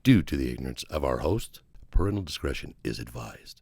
Due to the ignorance of our host, parental discretion is advised.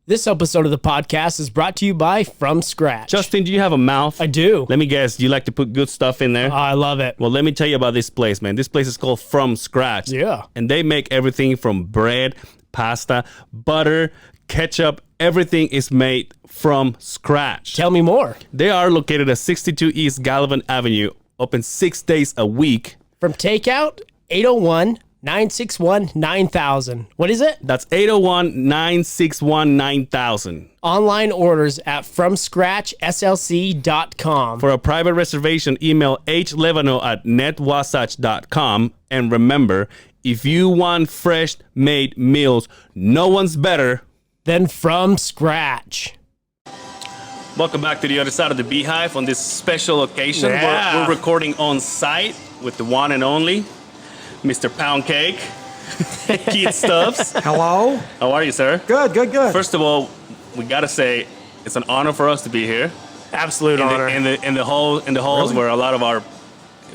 This episode of the podcast is brought to you by From Scratch. Justin, do you have a mouth? I do. Let me guess. Do you like to put good stuff in there? Oh, I love it. Well, let me tell you about this place, man. This place is called From Scratch. Yeah. And they make everything from bread, pasta, butter, ketchup. Everything is made from scratch. Tell me more. They are located at 62 East Gallivan Avenue, open 6 days a week. From takeout, 801-961-9000. What is it? That's 801-961-9000. Online orders at FromScratchSLC.com. For a private reservation, email hlevano@netwasatch.com. And remember, if you want fresh made meals, no one's better Then From Scratch. Welcome back to the other side of the Beehive on this special occasion. Yeah. We're recording on site with the one and only Mr. Pound Cake, Keith Stubbs. Hello. How are you, sir? Good. First of all, we gotta say it's an honor for us to be here Absolute honor. in the halls Really? where a lot of our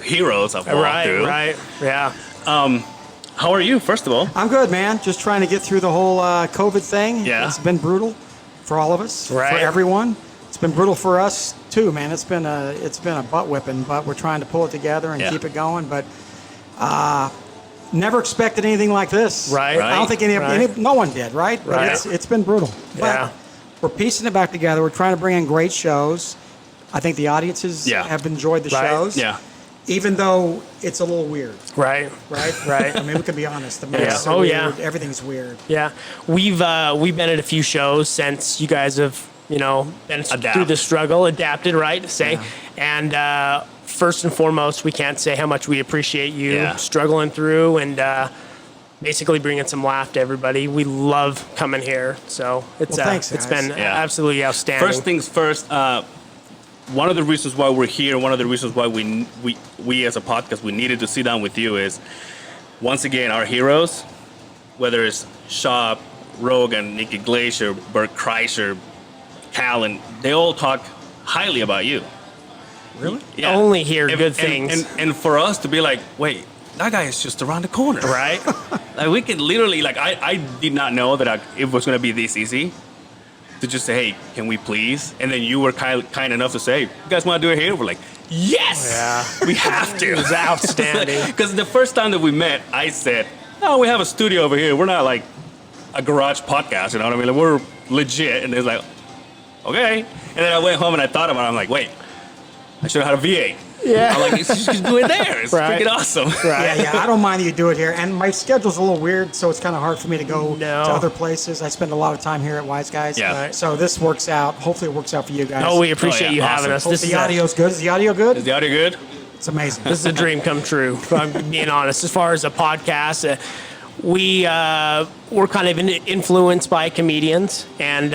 heroes have walked through. Right. Yeah. How are you? First of all, I'm good, man. Just trying to get through the whole COVID thing. Yeah. It's been brutal for all of us, Right. for everyone. It's been brutal for us too, man. It's been a butt whipping, but we're trying to pull it together and Yeah. keep it going. But never expected anything like this. Right. I don't think no one did, right? But Right. it's been brutal. Yeah. But we're piecing it back together. We're trying to bring in great shows. I think the audiences Yeah. have enjoyed the Right. shows. yeah, Even though it's a little weird. Right. Right? Right. I mean, we can be honest. The Yeah. masks are Oh, weird. yeah. Everything's weird. Yeah. We've been at a few shows since you guys have, been through the struggle, adapted, right? To say. Yeah. And first and foremost, we can't say how much we appreciate you Yeah. struggling through and basically bringing some laugh to everybody. We love coming here. So it's Well, thanks, it's guys. been Yeah. absolutely outstanding. First things first. One of the reasons why we're here, one of the reasons why we as a podcast, we needed to sit down with you is, once again, our heroes, whether it's Shop, Rogan, Nikki Glacier, Bert Kreischer, Callan, they all talk highly about you. Really? Yeah. Only hear good things. And for us to be like, wait, that guy is just around the corner. Right? Like, we can literally, like, I did not know that it was going to be this easy to just say, hey, can we please? And then you were kind enough to say, you guys want to do it here? We're like, yes! Yeah. We have to. It was outstanding. Because the first time that we met, I said, no, we have a studio over here. We're not like a garage podcast, you know what I mean? Like, we're legit. And it's like, okay. And then I went home and I thought about it. I'm like, wait, I should have had a V8. Yeah. I'm like, just do it there. It's Right. freaking awesome. Right. Yeah. I don't mind that you do it here. And my schedule's a little weird, so it's kind of hard for me to go No. to other places. I spend a lot of time here at Wise Guys. Yeah. Right. So this works out. Hopefully it works out for you guys. Oh, we appreciate Oh, yeah. you having Awesome. us. Hope This the is a- audio's good. Is the audio good? Is the audio good? It's amazing. This is a dream come true, if I'm being honest. As far as a podcast, we're kind of influenced by comedians, and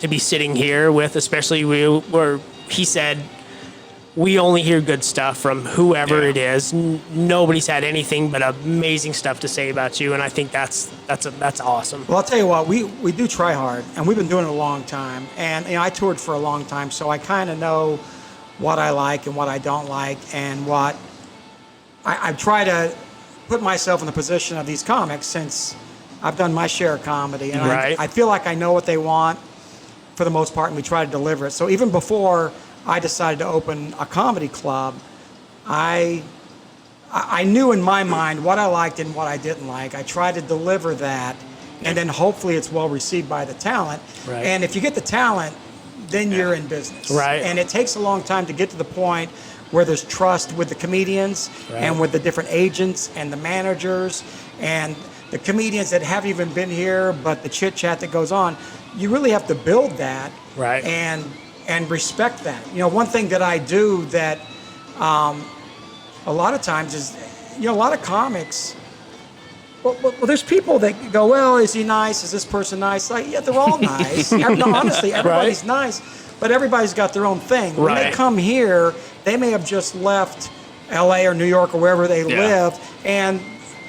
to be sitting here with, especially where he said, we only hear good stuff from whoever Yeah. it is. Nobody's had anything but amazing stuff to say about you, and I think that's awesome. Well, I'll tell you what, we do try hard, and we've been doing it a long time. And I toured for a long time, so I kind of know what I like and what I don't like, and what I try to put myself in the position of these comics since I've done my share of comedy, and Right. I feel like I know what they want for the most part, and we try to deliver it. So even before I decided to open a comedy club, I knew in my mind what I liked and what I didn't like. I tried to deliver that, and then hopefully it's well received by the talent. Right. And if you get the talent, then you're in business. Right. And it takes a long time to get to the point where there's trust with the comedians and with the different agents and the managers and the comedians that haven't even been here, but the chit chat that goes on. You really have to build that. Right. And respect that. One thing that I do that a lot of times is, a lot of comics, well, there's people that go, well, is he nice? Is this person nice? Like, yeah, they're all nice. No, honestly, everybody's nice, but everybody's got their own thing. When they Right. come here, they may have just left LA or New York or wherever they live, and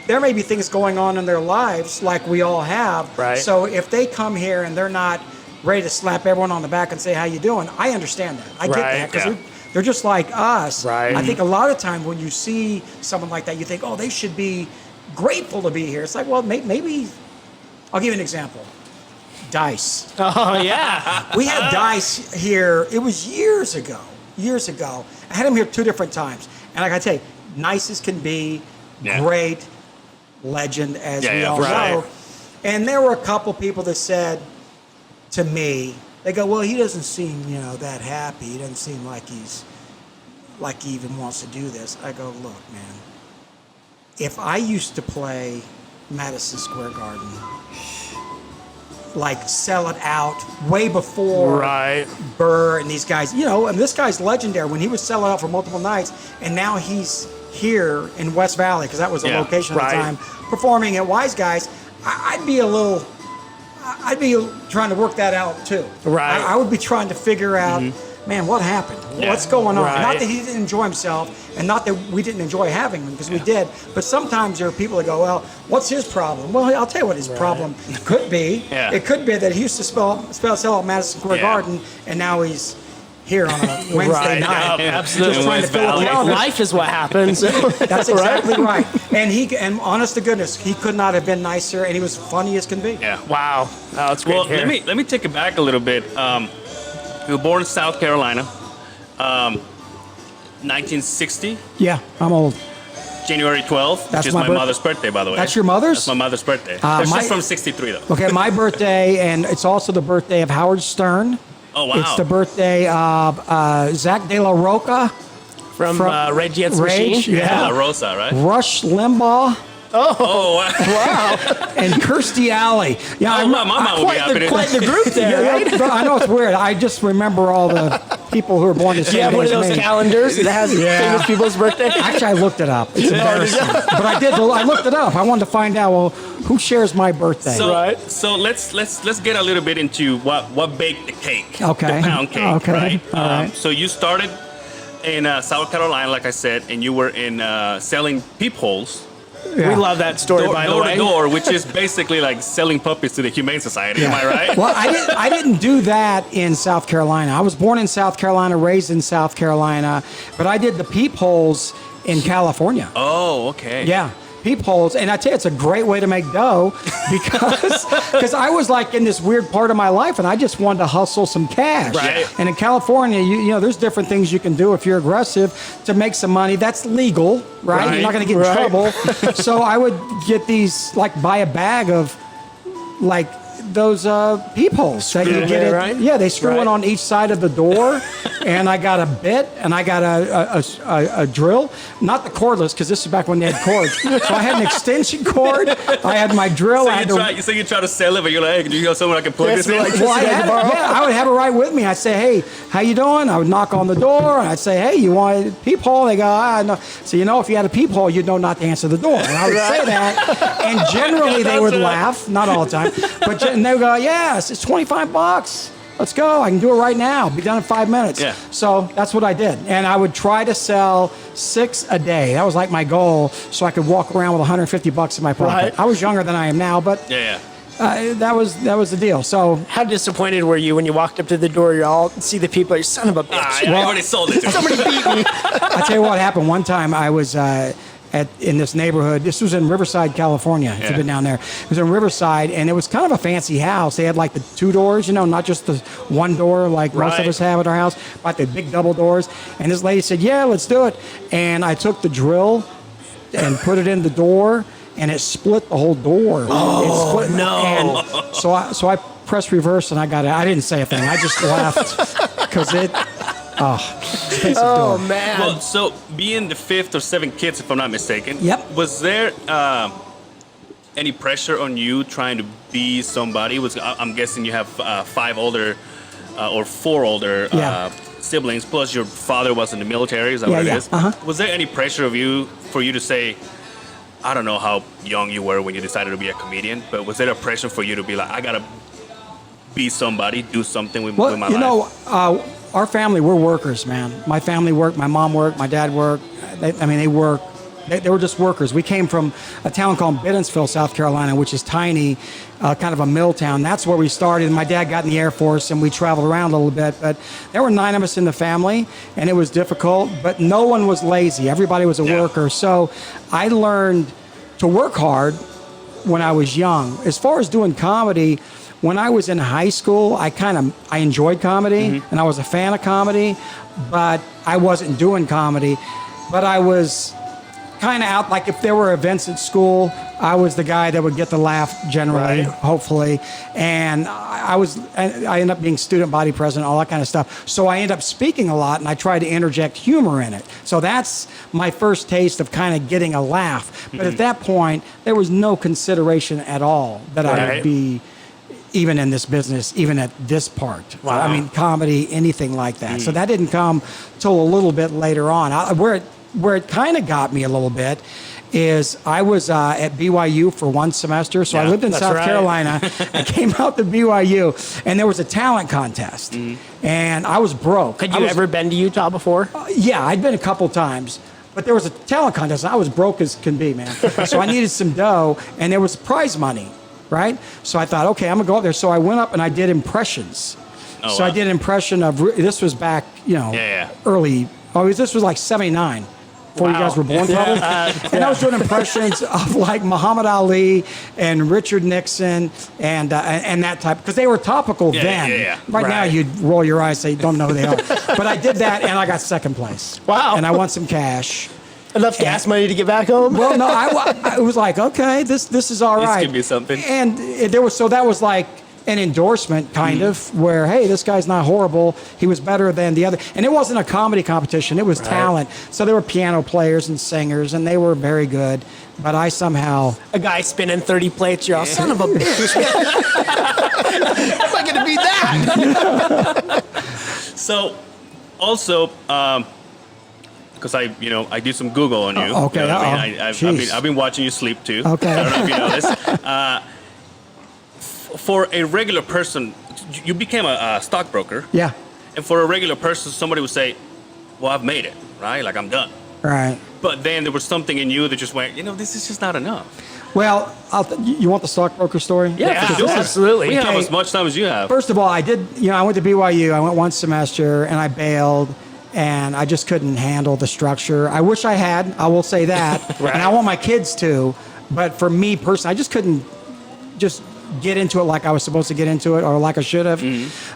there may be things going on in their lives like we all have. Right. So if they come here and they're not ready to slap everyone on the back and say, how you doing? I understand that. I get Right, that because yeah. they're just like us. Right. I think a lot of time when you see someone like that, you think, oh, they should be grateful to be here. It's like, well, maybe I'll give you an example. Dice. Oh, yeah. We had Dice here. It was years ago. I had him here 2 different times. And I got to tell you, nice as can be, great, legend, as we all know. And there were a couple people that said to me, they go, well, he doesn't seem, that happy. He doesn't seem like he even wants to do this. I go, look, man, if I used to play Madison Square Garden, like sell it out way before Burr and these guys, and this guy's legendary when he would sell it out for multiple nights, and now he's here in West Valley, because that was a location at the time, performing at Wise Guys. I'd be trying to work that out too. Right. I would be trying to figure out, man, what happened? What's going on? Right. Not that he didn't enjoy himself, and not that we didn't enjoy having him, because we did. But sometimes there are people that go, well, what's his problem? Well, I'll tell you what his problem could be. It could be that he used to sell at Madison Square Garden, and now he's here on a Wednesday night. Absolutely. Just trying to fill up the hours. Life is what happens. That's exactly right. And honest to goodness, he could not have been nicer, and he was funny as can be. Yeah. Wow. Oh, that's great. Well, let me take it back a little bit. You were born in South Carolina, 1960. Yeah, I'm old. January 12th, which is my mother's birthday, by the way. That's your mother's? That's my mother's birthday. She's from 63, though. Okay, my birthday, and it's also the birthday of Howard Stern. Oh, wow. It's the birthday of Zach De La Roca. From Rage Against the Machine? La Rosa, right? Rush Limbaugh. Oh, wow. And Kirstie Alley. Yeah, my mom would be happy to. Quite the group there, right? I know it's weird. I just remember all the people who were born the same Do you have day one of as those me. calendars that has famous people's birthday? Actually, I looked it up. It's embarrassing. But I looked it up. I wanted to find out, well, who shares my birthday? So let's get a little bit into what baked the cake. Okay. The pound cake, Okay. right? All right. So you started in South Carolina, like I said, and you were in selling peepholes. Yeah. We love that story, by the Door way. to door, which is basically like selling puppies to the Humane Society. Yeah. Am I right? Well, I didn't do that in South Carolina. I was born in South Carolina, raised in South Carolina, but I did the peepholes in California. Oh, okay. Yeah, peepholes, and I tell you, it's a great way to make dough because I was like in this weird part of my life, and I just wanted to hustle some cash. Right. And in California, you know, there's different things you can do if you're aggressive to make some money. That's legal, right? You're not going to get in trouble. So I would get these, like, buy a bag of, like, those peepholes that you get right? Yeah, they screw it on each side of the door, and I got a bit, and I got a drill, not the cordless, because this is back when they had cords. So I had an extension cord, I had my drill. So you try to sell it, but you're like, hey, do you have someone I can plug this in? Well, I would have it right with me. I'd say, hey, how you doing? I would knock on the door, and I'd say, hey, you want a peephole? They go, no. So, you know, if you had a peephole, you'd know not to answer the door. And I would say that, and generally they would laugh, not all the time, but and they would go, yes, it's $25. Let's go. I can do it right now. Be done in 5 minutes. Yeah. So that's what I did. And I would try to sell 6 a day. That was like my goal, so I could walk around with $150 in my pocket. Right. I was younger than I am now, but that was the deal. So how disappointed were you when you walked up to the door? You all see the people. You son of a bitch. I already sold it to Somebody beat me. I tell you what happened. One time I was in this neighborhood. This was in Riverside, California. If you've been down there, it was in Riverside, and it was kind of a fancy house. They had like the 2 doors, you know, not just the 1 door like most of us have at our house, but the big double doors. And this lady said, "Yeah, let's do it." And I took the drill and put it in the door, and it split the whole door. Oh, no! And so I pressed reverse, and I got it. I didn't say a thing. I just laughed because it. Oh man! Well, so being the 5th or 7th kids, if I'm not mistaken, was there any pressure on you trying to be somebody? I'm guessing you have 5 older or 4 older siblings, plus your father was in the military. Is that what it is? Was there any pressure for you to say? I don't know how young you were when you decided to be a comedian, but was there a pressure for you to be like, I gotta be somebody, do something with my life? You know, our family, we're workers, man. My family worked, my mom worked, my dad worked. They work. They were just workers. We came from a town called Bidensville, South Carolina, which is tiny, kind of a mill town. That's where we started. My dad got in the Air Force, and we traveled around a little bit. But there were 9 of us in the family, and it was difficult. But no one was lazy. Everybody was a worker. So I learned to work hard when I was young. As far as doing comedy, when I was in high school, I enjoyed comedy and I was a fan of comedy, but I wasn't doing comedy. But I was kind of out, like if there were events at school, I was the guy that would get the laugh generally, hopefully. And I ended up being student body president, all that kind of stuff. So I ended up speaking a lot, and I tried to interject humor in it. So that's my first taste of kind of getting a laugh. But at that point, there was no consideration at all that I would be even in this business, even at this part. Wow. I mean, comedy, anything like that. So that didn't come till a little bit later on. Where it kind of got me a little bit is I was at BYU for one semester. So I lived in South Carolina. I came out to BYU, and there was a talent contest. And I was broke. Had you ever been to Utah before? Yeah, I'd been a couple times. But there was a talent contest, and I was broke as can be, man. So I needed some dough, and there was prize money, right? So I thought, okay, I'm going to go up there. So I went up, and I did impressions. So I did an impression of, this was back, early, this was like 79. Before you guys were born, probably. And I was doing impressions of like Muhammad Ali and Richard Nixon and that type, because they were topical then. Right now, you'd roll your eyes and say, don't know who they are. But I did that, and I got second place. Wow. And I won some cash. Enough gas money to get back home? Well, no, I was like, okay, this is all right. This could be something. And that was like an endorsement, kind of, where, hey, this guy's not horrible. He was better than the other. And it wasn't a comedy competition. It was talent. So there were piano players and singers, and they were very good. But I somehow... A guy spinning 30 plates, you're all, son of a bitch. How am I going to beat that? So, also... because I do some Google on you. Okay. You know what I mean? I've been watching you sleep too. Okay. I don't know if you know this. For a regular person, you became a stockbroker. Yeah. And for a regular person, somebody would say, "Well, I've made it, right? Like I'm done." Right. But then there was something in you that just went, this is just not enough. Well, you want the stockbroker story? Yeah, sure. Absolutely. We have as much time as you have. First of all, I went to BYU. I went one semester, and I bailed. And I just couldn't handle the structure. I wish I had, I will say that. And I want my kids to. But for me personally, I just couldn't just get into it like I was supposed to get into it or like I should have.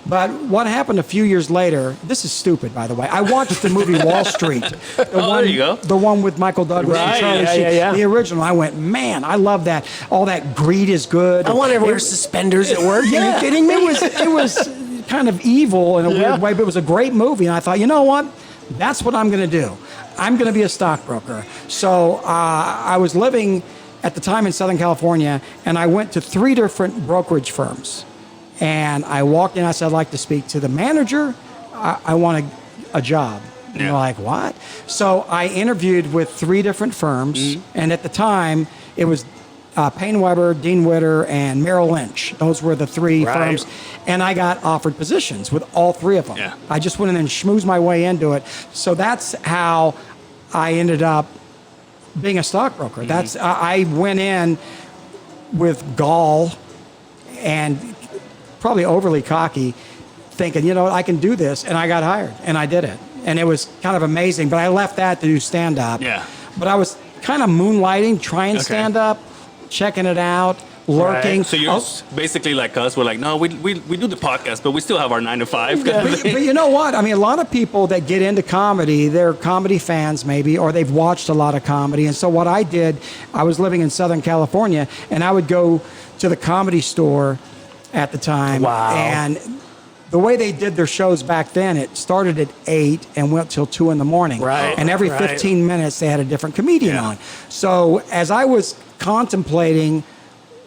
But what happened a few years later, this is stupid, by the way. I watched the movie Wall Street. There you go. The one with Michael Douglas and Charlie Sheen. The original. I went, man, I love that. All that greed is good. I want to wear suspenders at work. Are you kidding me? It was kind of evil in a weird way, but it was a great movie. And I thought, you know what? That's what I'm going to do. I'm going to be a stockbroker. So I was living at the time in Southern California, and I went to 3 different brokerage firms. And I walked in, I said, I'd like to speak to the manager. I want a job. And they're like, what? So I interviewed with 3 different firms, and at the time, it was Payne Weber, Dean Witter, and Merrill Lynch. Those were the 3 firms. And I got offered positions with all 3 of them. Yeah. I just went in and schmoozed my way into it. So that's how I ended up being a stockbroker. I went in with gall and probably overly cocky, thinking, I can do this. And I got hired, and I did it. And it was kind of amazing. But I left that to do stand-up. Yeah. But I was kind of moonlighting, trying stand-up, checking it out, lurking. So you're basically like us. We're like, no, we do the podcast, but we still have our 9 to 5. But you know what? I mean, a lot of people that get into comedy, they're comedy fans maybe, or they've watched a lot of comedy. And so what I did, I was living in Southern California, and I would go to the Comedy Store at the time. Wow. And the way they did their shows back then, it started at 8 and went till 2 in the morning. Right. And every 15 minutes, they had a different comedian on. So as I was contemplating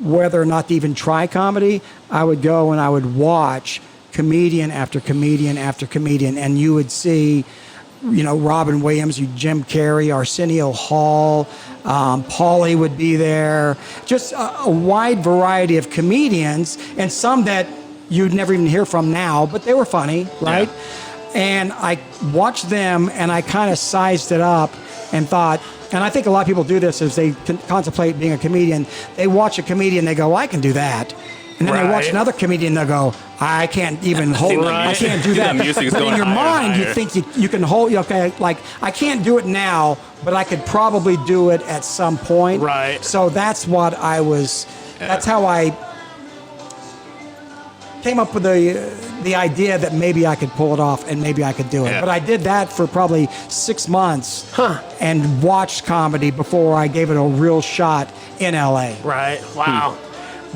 whether or not to even try comedy, I would go and I would watch comedian after comedian after comedian, and you would see, Robin Williams, Jim Carrey, Arsenio Hall, Paulie would be there, just a wide variety of comedians, and some that you'd never even hear from now, but they were funny, right? Yeah. And I watched them, and I kind of sized it up and thought, and I think a lot of people do this as they contemplate being a comedian. They watch a comedian, they go, I can do that. And then they watch Right. another comedian, they'll go, I can't even hold it. I can't do that. music is But going in your higher and mind, you higher. think you can hold, okay, like, I can't do it now, but I could probably do it at some point. Right. So that's what that's how I came up with the idea that maybe I could pull it off and maybe I could do it. Yeah. But I did that for probably 6 months and watched comedy before I gave it a real shot in LA. Right. Wow.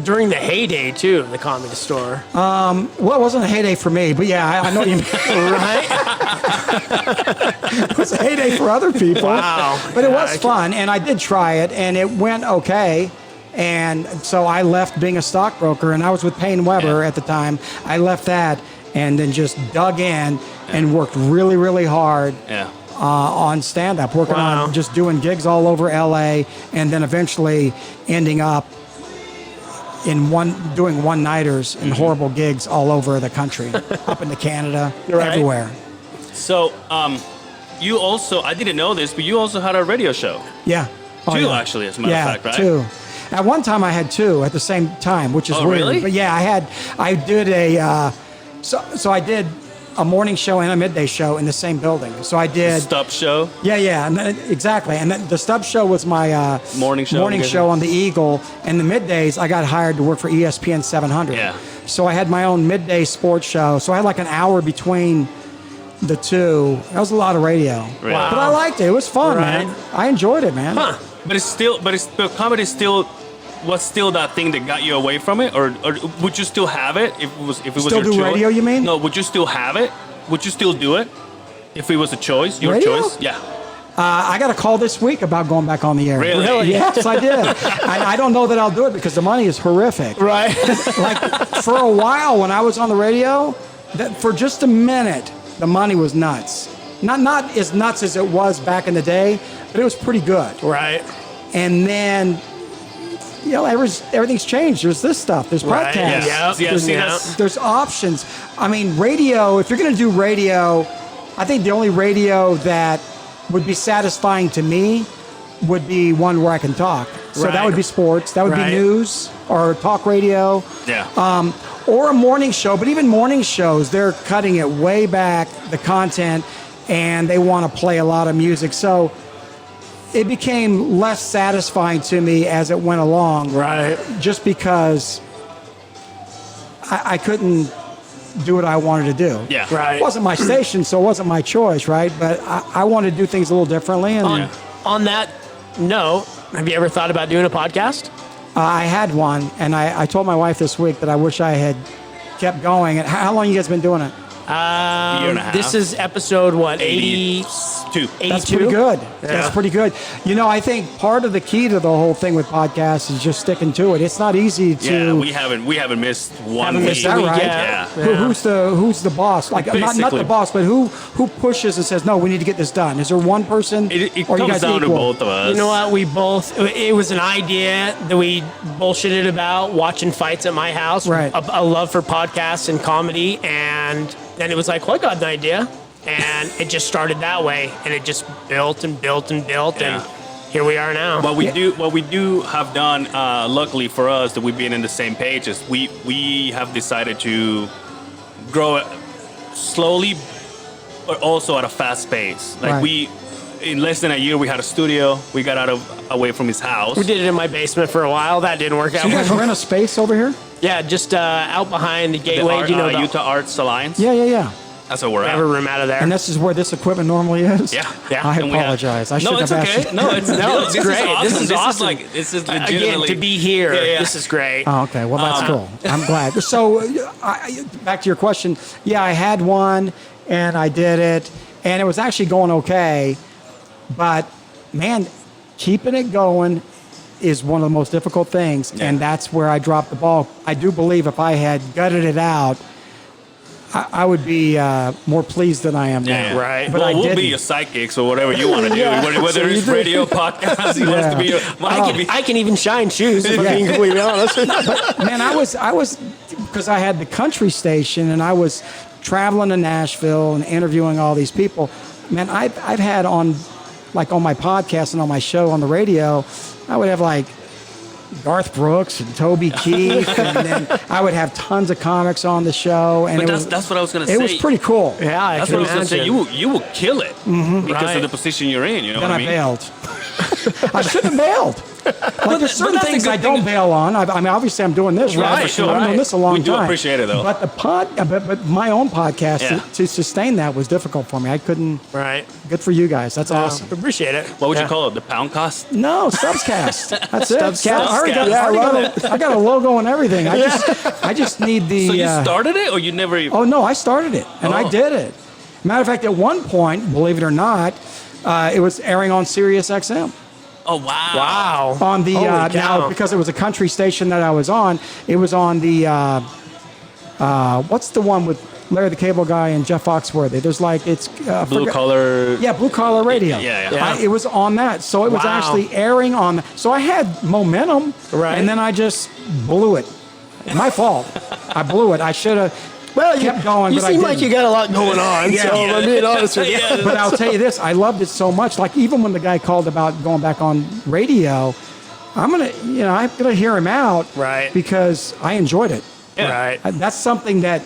During the heyday too, of the Comedy Store. Well, it wasn't a heyday for me, but yeah, I know what you mean. Right. It was a heyday for other people. Wow. But it Yeah, was fun, and I did try it, and it went okay. And so I left being a stockbroker, and I was with Payne Weber at the time. I left that and then just dug in and worked really, really hard Yeah. on stand-up, working Wow. on just doing gigs all over LA, and then eventually ending up doing one-nighters and horrible gigs all over the country, up into Canada, Right. everywhere. So, you also, I didn't know this, but you also had a radio show. Yeah. Two, actually, as a matter of fact, right? Two. At one time, I had two at the same time, which is Oh, weird. really? But yeah, I did so I did a morning show and a midday show in the same building. So I did. Stubbs show. Yeah, and then, exactly. And then the Stubbs show was my Morning show, I'm guessing. on the Eagle. And the middays, I got hired to work for ESPN 700. Yeah. So I had my own midday sports show. So I had like an hour between the two. That was a lot of radio. Really? Wow. But I liked it. It was fun, Right. man. I enjoyed it, man. Huh. But comedy was still that thing that got you away from it, or would you still have it if it was Still your do choice? radio, you mean? No, would you still have it? Would you still do it if it was a choice, your Radio? choice? Yeah. I got a call this week about going back on the air. Really? Yes, I did. And I don't know that I'll do it because the money is horrific. Right. Like for a while when I was on the radio, for just a minute, the money was nuts. Not as nuts as it was back in the day, but it was pretty good. Right. And then, everything's changed. There's this stuff. There's Right. podcasts. Yeah. See, There's- see, yeah. that's- There's options. I mean, radio, if you're going to do radio, I think the only radio that would be satisfying to me would be one where I can talk. So that Right. would be sports. That would Right. be news or talk radio. Yeah. Or a morning show. But even morning shows, they're cutting it way back, the content, and they want to play a lot of music. So it became less satisfying to me as it went along. Right. Just because I couldn't do what I wanted to do. Yeah. Right. It wasn't my station, so it wasn't my choice, right? But I wanted to do things a little differently. And On that note, have you ever thought about doing a podcast? I had one, and I told my wife this week that I wish I had kept going. And how long you guys been doing it? Year and a half. This is episode what, 80, 82. 82? That's pretty good. Yeah. That's pretty good. I think part of the key to the whole thing with podcasts is just sticking to it. It's not easy to. Yeah, we haven't missed one Haven't week. missed Is that week, right? yeah. Who's the boss? Like not Basically. the boss, but who pushes and says, no, we need to get this done? Is there one person? It or you comes guys down to equal? both of us. You know what? It was an idea that we bullshitted about watching fights at my house. Right. A love for podcasts and comedy. And then it was like, well, I got an idea. And it just started that way. And it just built and built and built. Yeah. And here we are now. What we do have done, luckily for us, that we've been in the same page, is we have decided to grow it slowly, but also at a fast pace. Like Right. in less than a year, we had a studio. We got away from his house. We did it in my basement for a while. That didn't work out. So you guys well. rent a space over here? Yeah, just out behind the The gateway. Do you know the Utah Arts Alliance. Yeah. That's where we're I at. have a room out of there. And this is where this equipment normally is? Yeah. I And we have- apologize. I should No, have it's asked okay. you. No, it's This is Awesome. great. This is awesome. This is Again, legitimately to be here, Yeah. this is great. Oh, okay. Well, that's cool. I'm glad. So, back to your question. Yeah, I had one, and I did it, and it was actually going okay. But, man, keeping it going is one of the most difficult things, Yeah. and that's where I dropped the ball. I do believe if I had gutted it out, I would be more pleased than I am now. Yeah. Right. But Well, I we'll didn't. be your sidekicks or whatever you want to do. Yeah. Whether So you it's do. radio, podcast, he wants to be. I can even shine shoes, if I'm Yeah. being completely honest. Man, I was because I had the country station and I was traveling to Nashville and interviewing all these people. Man, I've had on my podcast and on my show on the radio, I would have like Garth Brooks and Toby Keith, and then I would have tons of comics on the show. And But that's what I was gonna say. It was pretty cool. Yeah, That's what I was gonna say. You will kill it because Right. of the position you're in. You know Then what I I mean? bailed. I should have bailed. Like there's certain that's the things good I don't thing. bail on. I mean, obviously, I'm doing this right. for sure. I'm doing this a long We do time. appreciate it, though. But but my own podcast Yeah. to sustain that was difficult for me. I couldn't. Right. Good for you guys. That's awesome. Appreciate it. What would Yeah. you call it? The pound cost? No, Stubbscast. That's it. Stubbs I already got, Cast. I already got I got a logo and everything. I just need the. So you started it, or you never? Oh no, I started it and I Oh. did it. Matter of fact, at one point, believe it or not, it was airing on Sirius XM. Oh wow! Wow. On the Holy now cow. because it was a country station that I was on, it was on the what's the one with Larry the Cable Guy and Jeff Foxworthy? There's like it's Blue collar. Yeah, Blue Collar Radio. Yeah. It was on that, so it was Wow. actually airing on. So I had momentum, Right. and then I just blew it. My fault. I blew it. I should have. Well, kept going, You but I seem like didn't. you got a lot going on. Yeah. So I'm being honest with you. But I'll tell you this, I loved it so much. Like even when the guy called about going back on radio, I'm gonna hear him out, Right. Because I enjoyed it. Yeah. Right. That's something that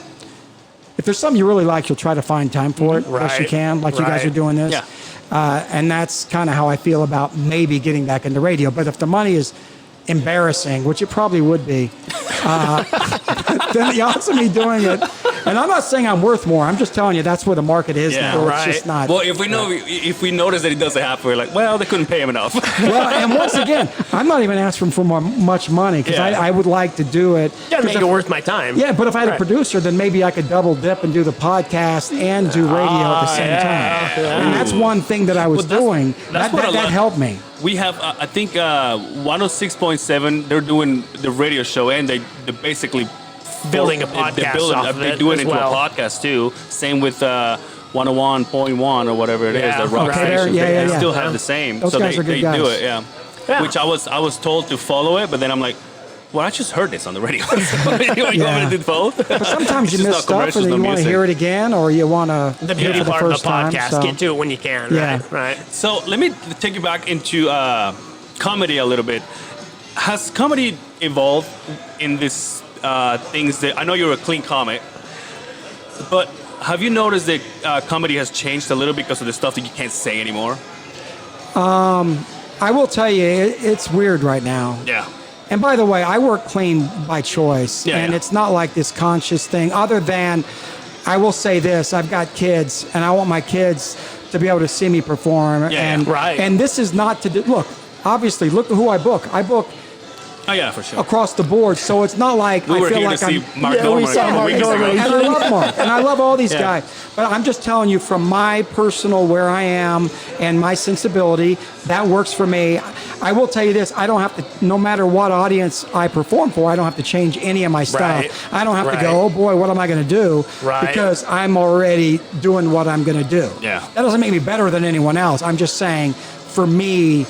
if there's something you really like, you'll try to find time for it best you Right. can, like you guys Right. are doing this. Yeah. And that's kind of how I feel about maybe getting back into radio. But if the money is embarrassing, which it probably would be, then the odds of me doing it, and I'm not saying I'm worth more, I'm just telling you that's where the market is Yeah. now. Right. It's just not. Well, if we notice that he doesn't have, we're like, well, they couldn't pay him enough. Well, and once again, I'm not even asking for much money because Yeah. I would like to do it. Gotta make 'Cause it if- worth my time. Yeah, but if I had a Right. producer, then maybe I could double dip and do the podcast and do radio at the same time. And that's one thing that I was Well, that's- doing. that's what I That like. helped me. We have, I think, 106.7. They're doing the radio show, and they basically Building a podcast off of They it do it as into well. a podcast too. Same with 101.1 or whatever it is. Yeah. The rock Okay, stations. yeah, they yeah, still yeah. have the same. Those so guys they, are good they guys. do it, yeah. Yeah. Which I was told to follow it, but then I'm like, well, I just heard this on the radio. So, you want Yeah. me to do both? But sometimes It's you just miss not stuff, commercials, and then no you want to music. hear it again, or you want to The hear it beauty for the part of first the time. podcast. So. Get to it when you can. Yeah. Right. So let me take you back into comedy a little bit. Has comedy evolved in this things that I know you're a clean comic, but have you noticed that comedy has changed a little because of the stuff that you can't say anymore? I will tell you, it's weird right now. Yeah. And by the way, I work clean by choice, Yeah, and yeah. it's not like this conscious thing. Other than, I will say this: I've got kids, and I want my kids to be able to see me perform. Yeah, and right. And this is not to do. Look, obviously, look at who I book. I book Oh yeah, for sure. across the board, so it's not like We I were feel here like to see I'm. Mark Yeah, we Norman a saw couple Mark weeks ago. Norman. And I love Mark, and I love all these Yeah. guys. But I'm just telling you from my personal where I am and my sensibility, that works for me. I will tell you this, I don't have to, no matter what audience I perform for, I don't have to change any of my stuff. Right. I don't have to Right. go, oh boy, what am I going to do? Right. Because I'm already doing what I'm going to do. Yeah. That doesn't make me better than anyone else. I'm just saying, for me,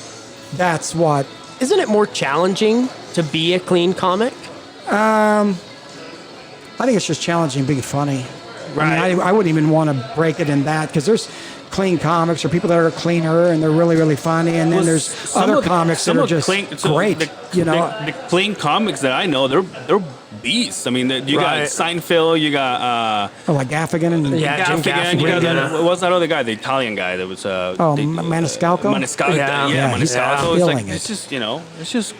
that's what. Isn't it more challenging to be a clean comic? I think it's just challenging being funny. Right. I mean, I wouldn't even want to break it in that because there's clean comics or people that are cleaner and they're really, really funny. And then Well, there's some other of the- comics that some are of just great. The clean comics that I know, they're beasts. I mean, you got Right. Seinfeld, you got Oh, like Gaffigan and Yeah, Jim Gaffigan, you got Gaffigan. what was that other guy, the Italian guy that was Maniscalco? Maniscalco, Yeah. yeah, Yeah, Maniscalco. yeah. It's like Feeling it. it's just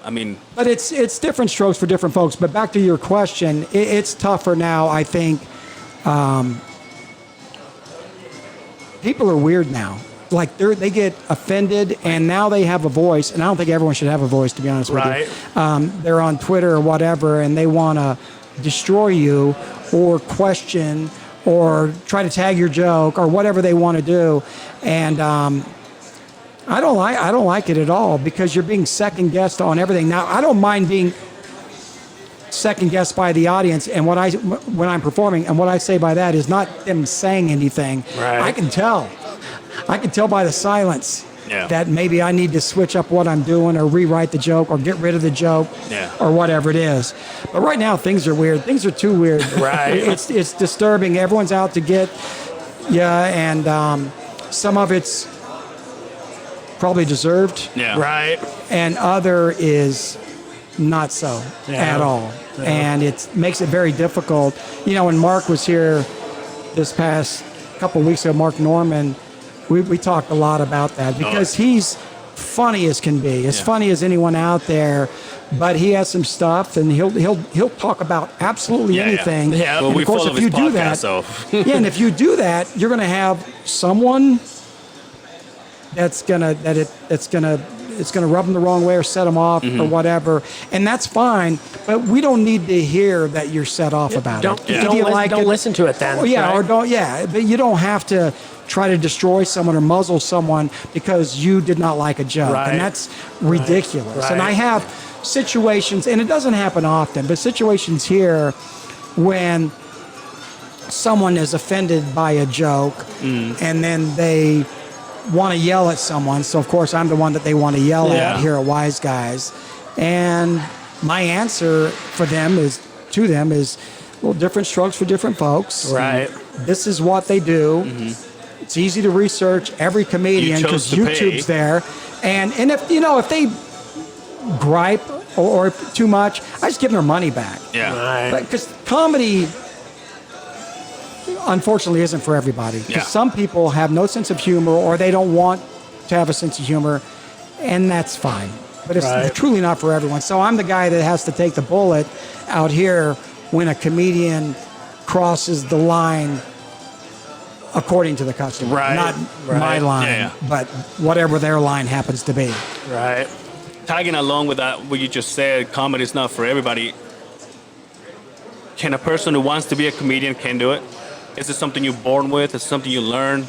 I mean, But it's different strokes for different folks. But back to your question, it's tougher now. I think people are weird now. Like they get offended, and now they have a voice. And I don't think everyone should have a voice, to be honest Right. with you. They're on Twitter or whatever, and they want to destroy you or question or try to tag your joke or whatever they want to do. And I don't like it at all because you're being second guessed on everything. Now I don't mind being second guessed by the audience and when I'm performing, and what I say by that is not them saying anything. Right. I can tell by the silence Yeah. that maybe I need to switch up what I'm doing or rewrite the joke or get rid of the joke Yeah. or whatever it is. But right now things are weird. Things are too weird. Right. It's disturbing. Everyone's out to get you, and some of it's probably deserved, yeah, Right. and other is not so Yeah. at all. Yeah. And it makes it very difficult. When Mark was here this past couple of weeks ago, Mark Norman, we talked a lot about that because he's funny as can be, as funny as anyone out there. But he has some stuff, and he'll talk about absolutely anything. Yeah. Well, And we of course, follow if his you do podcast, that, so. and if you do that, you're going to have someone that's gonna rub them the wrong way or set them off or whatever, and that's fine. But we don't need to hear that you're set off about Don't, it. don't listen to it then. Oh, yeah, right? or don't. Yeah, but you don't have to try to destroy someone or muzzle someone because you did not like a joke, Right. and that's ridiculous. Right. And I have situations, and it doesn't happen often, but situations here when someone is offended by a joke, and then they want to yell at someone. So of course I'm the one that they want to yell at here at Wise Guys, and my answer for them is well, different strokes for different folks. Right. This is what they do. It's easy to research every comedian You chose because to pay. YouTube's there, and if they gripe or too much, I just give them their money back. Yeah. Right. Because comedy, unfortunately, isn't for everybody. 'Cause Yeah. some people have no sense of humor, or they don't want to have a sense of humor, and that's fine. But it's Right. truly not for everyone. So I'm the guy that has to take the bullet out here when a comedian crosses the line according to the customer. Right. Not Right. my line, Yeah. but whatever their line happens to be. Right. Tagging along with that, what you just said, comedy is not for everybody. Can a person who wants to be a comedian can do it? Is it something you're born with? Is it something you learn?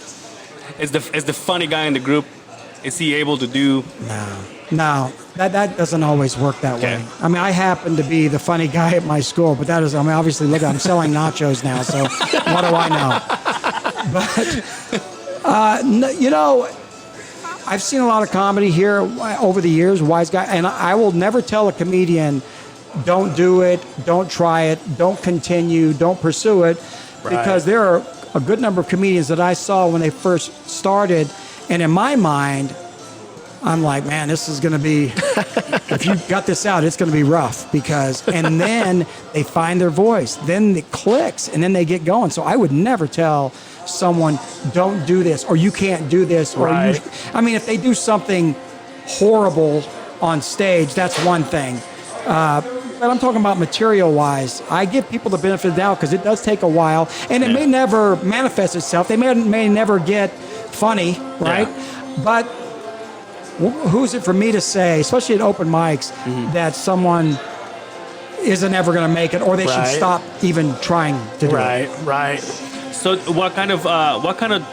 Is the funny guy in the group, is he able to do? No, that doesn't always work that Okay. way. I mean, I happen to be the funny guy at my school, but that is, I mean, obviously, look, I'm selling nachos now, so what do I know? But, I've seen a lot of comedy here over the years, Wise Guy, and I will never tell a comedian, don't do it, don't try it, don't continue, don't pursue it, because there are a good number of comedians that I saw when they first started, and in my mind, I'm like, man, this is going to be, if you got this out, it's going to be rough and then they find their voice, then it clicks, and then they get going. So I would never tell someone, don't do this, or you can't do this, or Right. I mean, if they do something horrible on stage, that's one thing. But I'm talking about material-wise. I give people the benefit of the doubt because it does take a while, and it may never manifest itself. They may never get funny, right? But who's it for me to say, especially at open mics, that someone isn't ever going to make it, or they should Right. stop even trying to do it? Right. So what kind of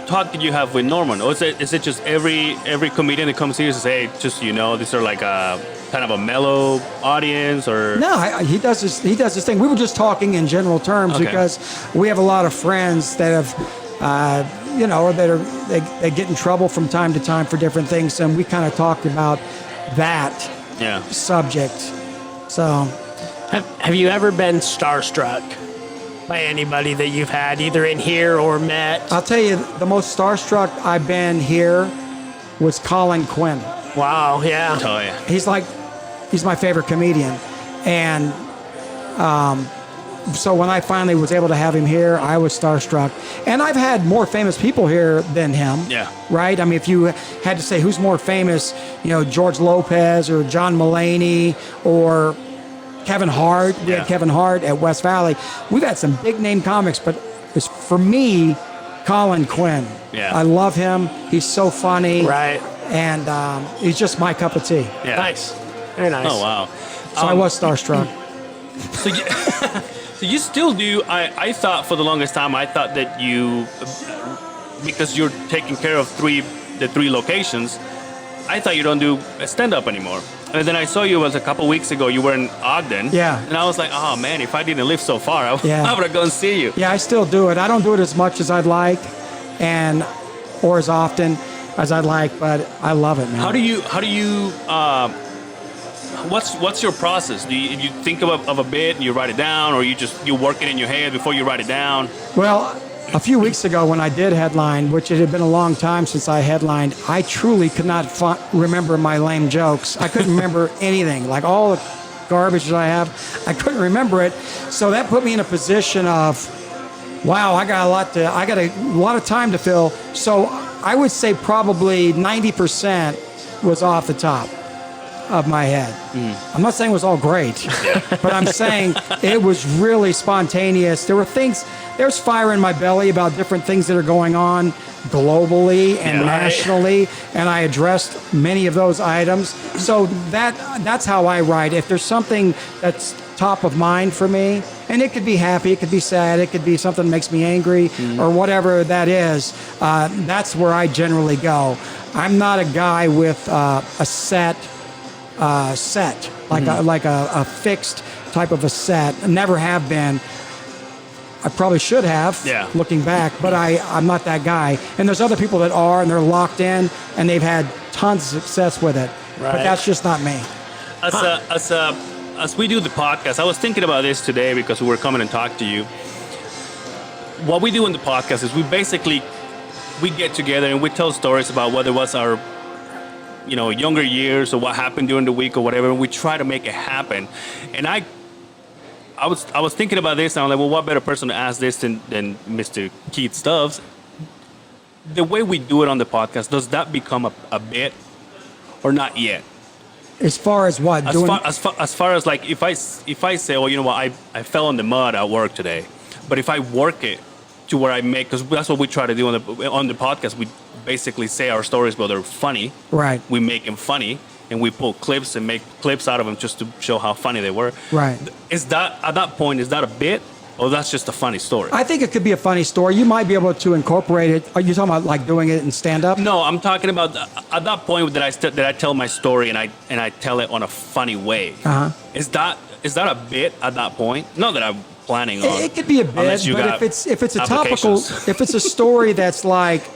talk did you have with Norman? Or is it just every comedian that comes here says, hey, just these are like a kind of a mellow audience, or No, he does this thing. We were just talking in general terms because we have a lot of friends that have, they get in trouble from time to time for different things, and we kind of talked about that subject. So, Have you ever been starstruck by anybody that you've had, either in here or met? I'll tell you, the most starstruck I've been here was Colin Quinn. Wow, yeah. Oh yeah. He's my favorite comedian, and so when I finally was able to have him here, I was starstruck. And I've had more famous people here than him. Yeah. Right? I mean, if you had to say who's more famous, George Lopez or John Mulaney or Kevin Hart. We had Kevin Hart at West Valley. We've had some big name comics, but it's, for me, Colin Quinn. Yeah. I love him. He's so funny. Right. And he's just my cup of tea. Yeah. Nice. Very nice. Oh wow. So I was starstruck. So you still do. I thought for the longest time, I thought that you, because you're taking care of the three locations, I thought you don't do stand up anymore. And then I saw you a couple weeks ago. You were in Ogden. Yeah. And I was like, oh man, if I didn't live so far, I would have gone see you. Yeah, I still do it. I don't do it as much as I'd like, or as often as I'd like, but I love it, man. How do you? What's your process? Do you think of a bit and you write it down, or you work it in your head before you write it down? Well, a few weeks ago when I did headline, which it had been a long time since I headlined, I truly could not remember my lame jokes. I couldn't remember anything. Like all garbage that I have. I couldn't remember it. So that put me in a position of, wow, I got a lot of time to fill. So I would say probably 90% was off the top of my head. I'm not saying it was all great, but I'm saying it was really spontaneous. There's fire in my belly about different things that are going on globally and nationally, and I addressed many of those items. So that's how I write. If there's something that's top of mind for me, and it could be happy, it could be sad, it could be something that makes me angry, or whatever that is, that's where I generally go. I'm not a guy with a set, like a fixed type of a set. I never have been. I probably should have, looking back, but I'm not that guy. And there's other people that are, and they're locked in, and they've had tons of success with it. Right. But that's just not me. As we do the podcast, I was thinking about this today because we were coming and talk to you. What we do in the podcast is we get together and we tell stories about whether it was our younger years or what happened during the week or whatever, and we try to make it happen. And I was thinking about this, and I'm like, well, what better person to ask this than Mr. Keith Stubbs? The way we do it on the podcast, does that become a bit or not yet? As far as what? As far as like, if I say, well, you know what, I fell in the mud at work today, but if I work it to where I make, because that's what we try to do on the podcast, we basically say our stories, but they're funny. Right. We make them funny. And we pull clips and make clips out of them just to show how funny they were. Right. Is that, at that point, is that a bit, or that's just a funny story? I think it could be a funny story. You might be able to incorporate it. Are you talking about like doing it in stand-up? No, I'm talking about at that point that I tell my story and I tell it on a funny way. Uh-huh. Is that a bit at that point? Not that I'm planning on. It could be a bit, but if it's a topical, if it's a story that's like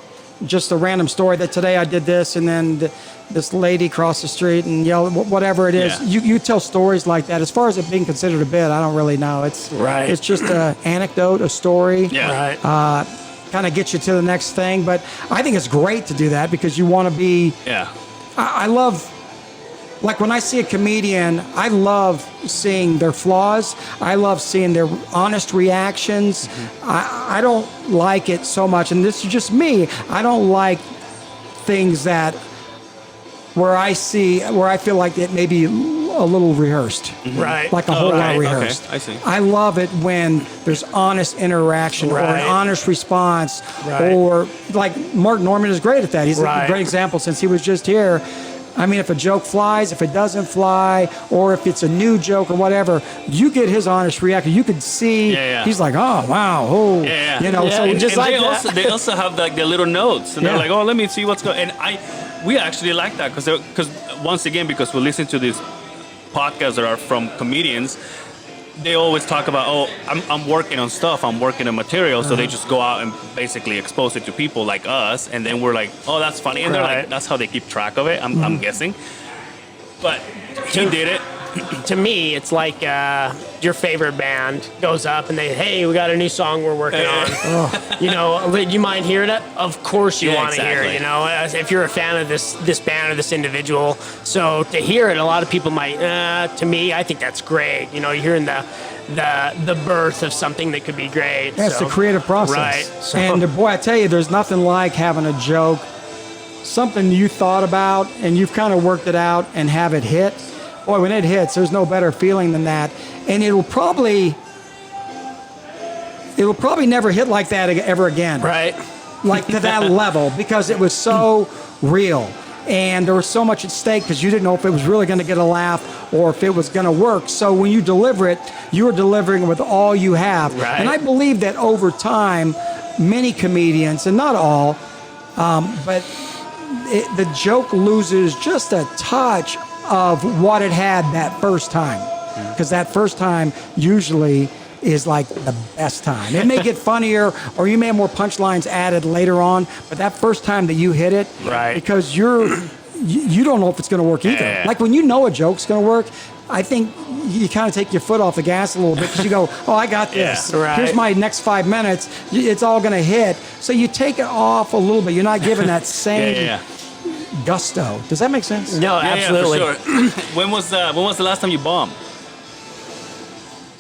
just a random story that today I did this and then this lady crossed the street and yelled, whatever it is, you tell stories like that. As far as it being considered a bit, I don't really know. It's just an anecdote, a story. Yeah. Right. Kind of gets you to the next thing. But I think it's great to do that because you want to be. Yeah. I love. Like when I see a comedian, I love seeing their flaws. I love seeing their honest reactions. Mm-hmm. I don't like it so much, and this is just me. I don't like things where I feel like it may be a little rehearsed. Mm-hmm. Right. Like a whole lot rehearsed. Okay. I see. I love it when there's honest interaction or an honest response. Right. Or like Mark Norman is great at that. He's a Right. great example since he was just here. I mean, if a joke flies, if it doesn't fly, or if it's a new joke or whatever, you get his honest reaction. You could see he's like, oh, wow, oh. Yeah. You know, Yeah, so and just like they also have like their little notes, and they're Yeah. like, oh, let me see what's going. And we actually like that because once again, because we listen to these podcasts that are from comedians, they always talk about, oh, I'm working on stuff, I'm working on material, so they just go out and basically expose it to people like us, and then we're like, oh, that's funny, and they're like, that's how they keep track of it. I'm guessing, but he did it. To me, it's like your favorite band goes up and hey, we got a new song we're working on. You know, you mind hearing it? Of course you want to hear it, you know, if you're a fan of this band or this individual. So to hear it, a lot of people might, to me, I think that's great. You know, you're hearing the birth of something that could be great. Yeah, it's the creative process. Right. So, and boy, I tell you, there's nothing like having a joke, something you thought about, and you've kind of worked it out and have it hit. Boy, when it hits, there's no better feeling than that. And it'll probably never hit like that ever again. right. Like to that level, because it was so real. And there was so much at stake because you didn't know if it was really going to get a laugh or if it was going to work. So when you deliver it, you are delivering with all you have. Right. And I believe that over time, many comedians, and not all, but the joke loses just a touch of what it had that first time. Because that first time usually is like the best time. It may get funnier, or you may have more punchlines added later on, but that first time that you hit it, Right. because you don't know if it's going to work either. Yeah. Like when you know a joke's going to work, I think you kind of take your foot off the gas a little bit because you go, oh, I got this. Yeah, right. Here's my next 5 minutes. It's all going to hit. So you take it off a little bit. You're not giving that same gusto. Does that make sense? No, absolutely. Yeah, for sure. When was the last time you bombed?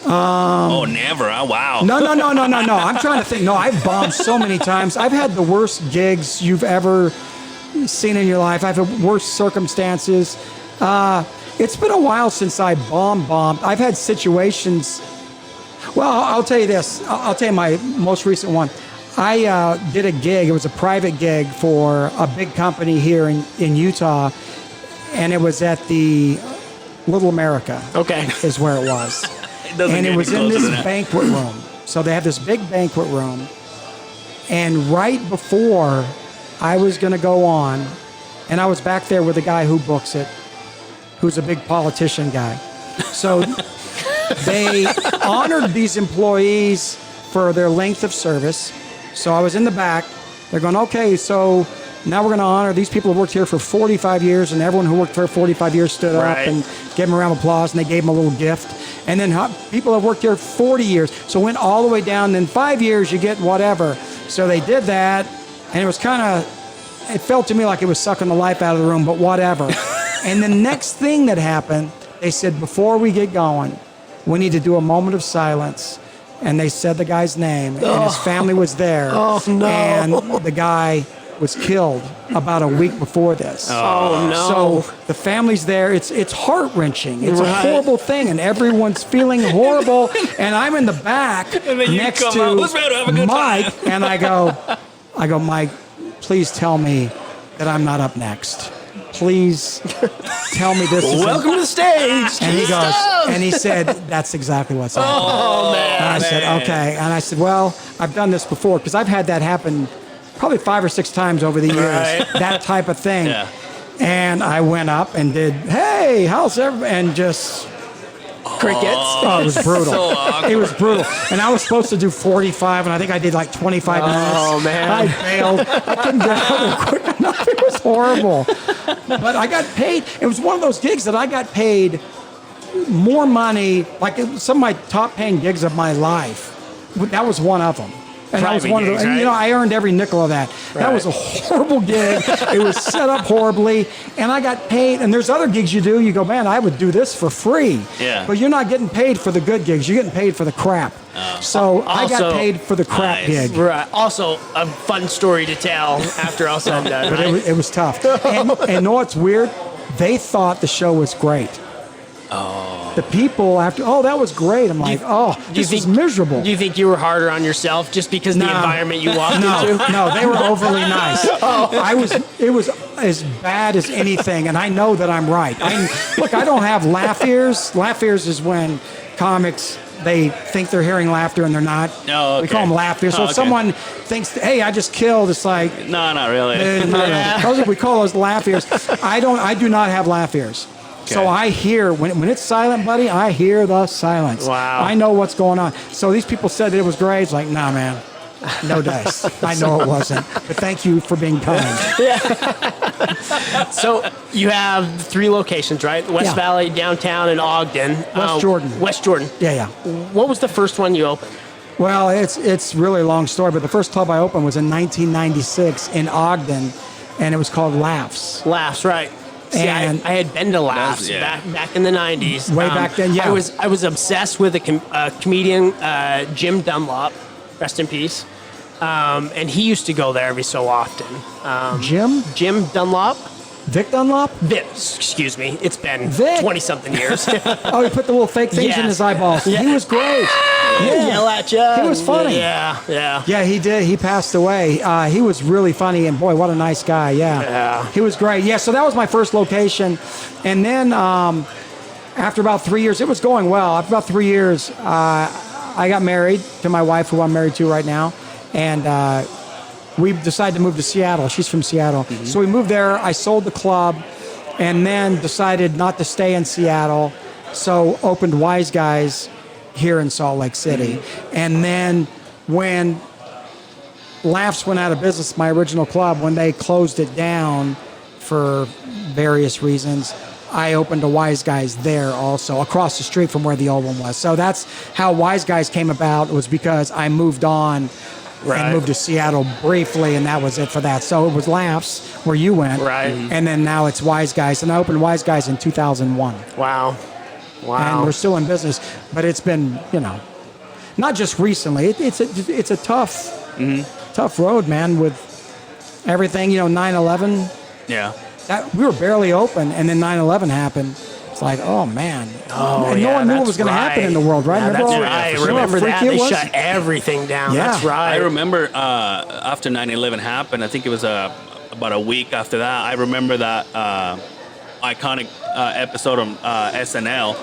Oh, never. Oh, wow. No. I'm trying to think. No, I've bombed so many times. I've had the worst gigs you've ever seen in your life. I've had worse circumstances. It's been a while since I bombed. I've had situations. Well, I'll tell you this. I'll tell you my most recent one. I did a gig. It was a private gig for a big company here in Utah, and it was at the Little America. Okay. Is where it was. And it was in this banquet room. So they have this big banquet room. And right before I was going to go on, and I was back there with the guy who books it, who's a big politician guy. So they honored these employees for their length of service. So I was in the back. They're going, okay, so now we're going to honor these people who worked here for 45 years, and everyone who worked for 45 years stood up and gave them a round of applause, and they gave them a little gift. And then people have worked here 40 years, so went all the way down. Then 5 years, you get whatever. So they did that, and it was kind of, it felt to me like it was sucking the life out of the room, but whatever. And the next thing that happened, they said, before we get going, we need to do a moment of silence. And they said the guy's name, and his family was there. Oh, no. And the guy was killed about a week before this. Oh, no. So the family's there. It's heart-wrenching. It's a horrible thing, and everyone's feeling horrible. And I'm in the back next to Mike, and I go, Mike, please tell me that I'm not up next. Please tell me this is welcome to the stage. And he goes, and he said, that's exactly what's happening. Oh, man. And I said, okay. And I said, well, I've done this before, because I've had that happen probably 5 or 6 times over the years, that type of thing. Yeah. And I went up and did, hey, how's everybody? And just Crickets. Oh, it was brutal. So awkward. It was brutal. And I was supposed to do 45, and I think I did like 25 minutes. Oh, man. I failed. I couldn't get out there quick enough. It was horrible. But I got paid. It was one of those gigs that I got paid more money, like some of my top paying gigs of my life. That was one of them. And that was Private one of gigs, the, and, right? you know, I earned every nickel of that. That was a horrible gig. It was set up horribly, and I got paid. And there's other gigs you do. You go, man, I would do this for free. Yeah. But you're not getting paid for the good gigs. You're getting paid for the crap. So I got Also- paid for the crap Nice. gig. Right. Also, a fun story to tell after all said and done. But Right? it was tough. And know what's weird? They thought the show was great. Oh. The people after, that was great. I'm like, this is miserable. Do you think you were harder on yourself just because of the environment you walked into? No, they were overly nice. It was as bad as anything, and I know that I'm right. Look, I don't have laugh ears. Laugh ears is when comics, they think they're hearing laughter and they're not. Oh, okay. We call them laugh ears. So if someone thinks, hey, I just killed, it's like, No, not really. we call those laugh ears. I do not have laugh ears. So I hear, when it's silent, buddy, I hear the silence. Wow. I know what's going on. So these people said that it was great. It's like, nah, man, no dice. I know it wasn't. But thank you for being kind. So you have 3 locations, right? West Yeah. Valley, downtown, and Ogden. West Jordan. West Jordan. Yeah. What was the first one you opened? Well, it's really a long story, but the first club I opened was in 1996 in Ogden, and it was called Laughs. Laughs, right. See, And- I had been to Laughs back in the 90s. Way back then, yeah. I was obsessed with a comedian, Jim Dunlop, rest in peace. And he used to go there every so often. Jim Dunlop? Vic Dunlop? Excuse me. It's been Vic. 20-something years. Oh, he put the little fake things in his eyeballs. Yeah. He was great. Yeah. Yell at you. He was funny. Yeah. Yeah, he did. He passed away. He was really funny, and boy, what a nice guy. Yeah. He was great. Yeah, so that was my first location. And then after about 3 years, it was going well. After about 3 years, I got married to my wife, who I'm married to right now. And we decided to move to Seattle. She's from Seattle. Mm-hmm. So we moved there. I sold the club and then decided not to stay in Seattle. So opened Wise Guys here in Salt Lake City. Mm-hmm. And then when Laughs went out of business, my original club, when they closed it down for various reasons, I opened a Wise Guys there also, across the street from where the old one was. So that's how Wise Guys came about, was because I moved on and moved to Seattle briefly, and that was it for that. So it was Laughs, where you went, Right. and then now it's Wise Guys. And I opened Wise Guys in 2001. Wow. Wow. And we're still in business, but it's been, not just recently. It's a tough road, man, with everything, 9/11. Yeah. We were barely open, and then 9/11 happened. It's like, oh, man. Oh, and no one knew what was going to happen in the world, right? Yeah, that's all- right. for sure. Remember that? freaky it They was? shut everything down. Yeah. That's right. I remember after 9/11 happened, I think it was about a week after that, I remember that iconic episode on SNL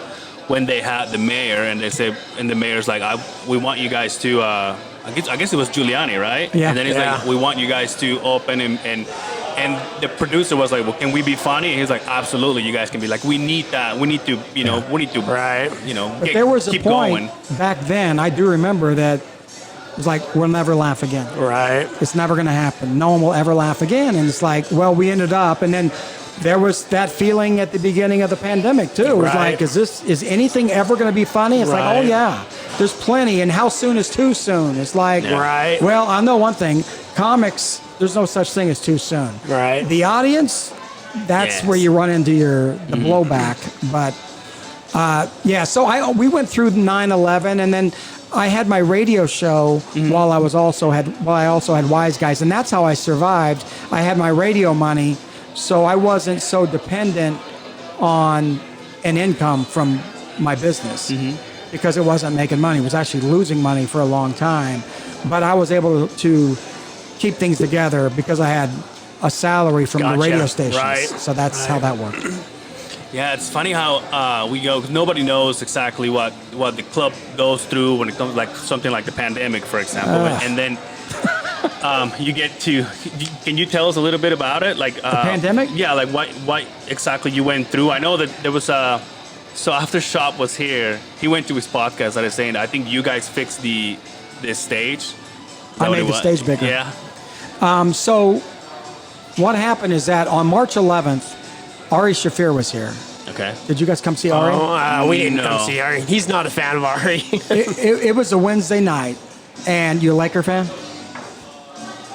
when they had the mayor, and they said, and the mayor's like, we want you guys to, I guess it was Giuliani, right? Yeah. And then he's like, we want you guys to open, and the producer was like, well, can we be funny? And he's like, absolutely, you guys can be like, we need that. We need to, we need to, Right. But there was a keep point going. back then, I do remember that it was like, we'll never laugh again. Right. It's never going to happen. No one will ever laugh again. And it's like, well, we ended up, and then there was that feeling at the beginning of the pandemic too. It was Right. like, is anything ever going to be funny? It's like, oh Right. yeah, there's plenty. And how soon is too soon? It's like, Right. well, I know one thing, comics, there's no such thing as too soon. Right. The audience, that's Yes. where you run into the blowback. But so we went through 9/11, and then I had my radio show while I also had Wise Guys, and that's how I survived. I had my radio money, so I wasn't so dependent on an income from my business because it wasn't making money. It was actually losing money for a long time, but I was able to keep things together because I had a salary from the Gotcha. radio stations. Right. So that's how that worked. Yeah, it's funny how we go, 'cause nobody knows exactly what the club goes through when it comes like something like the pandemic, for example. And then you get to, can you tell us a little bit about it? Like the pandemic? Yeah, like what exactly you went through. I know that there was so after Shop was here, he went to his podcast that is saying, I think you guys fixed this stage. Is that I what made it the was? stage bigger. Yeah. So what happened is that on March 11th, Ari Shafir was here. Okay. Did you guys come see Ari? We didn't No. come see Ari. He's not a fan of Ari. It was a Wednesday night. And you a Laker fan?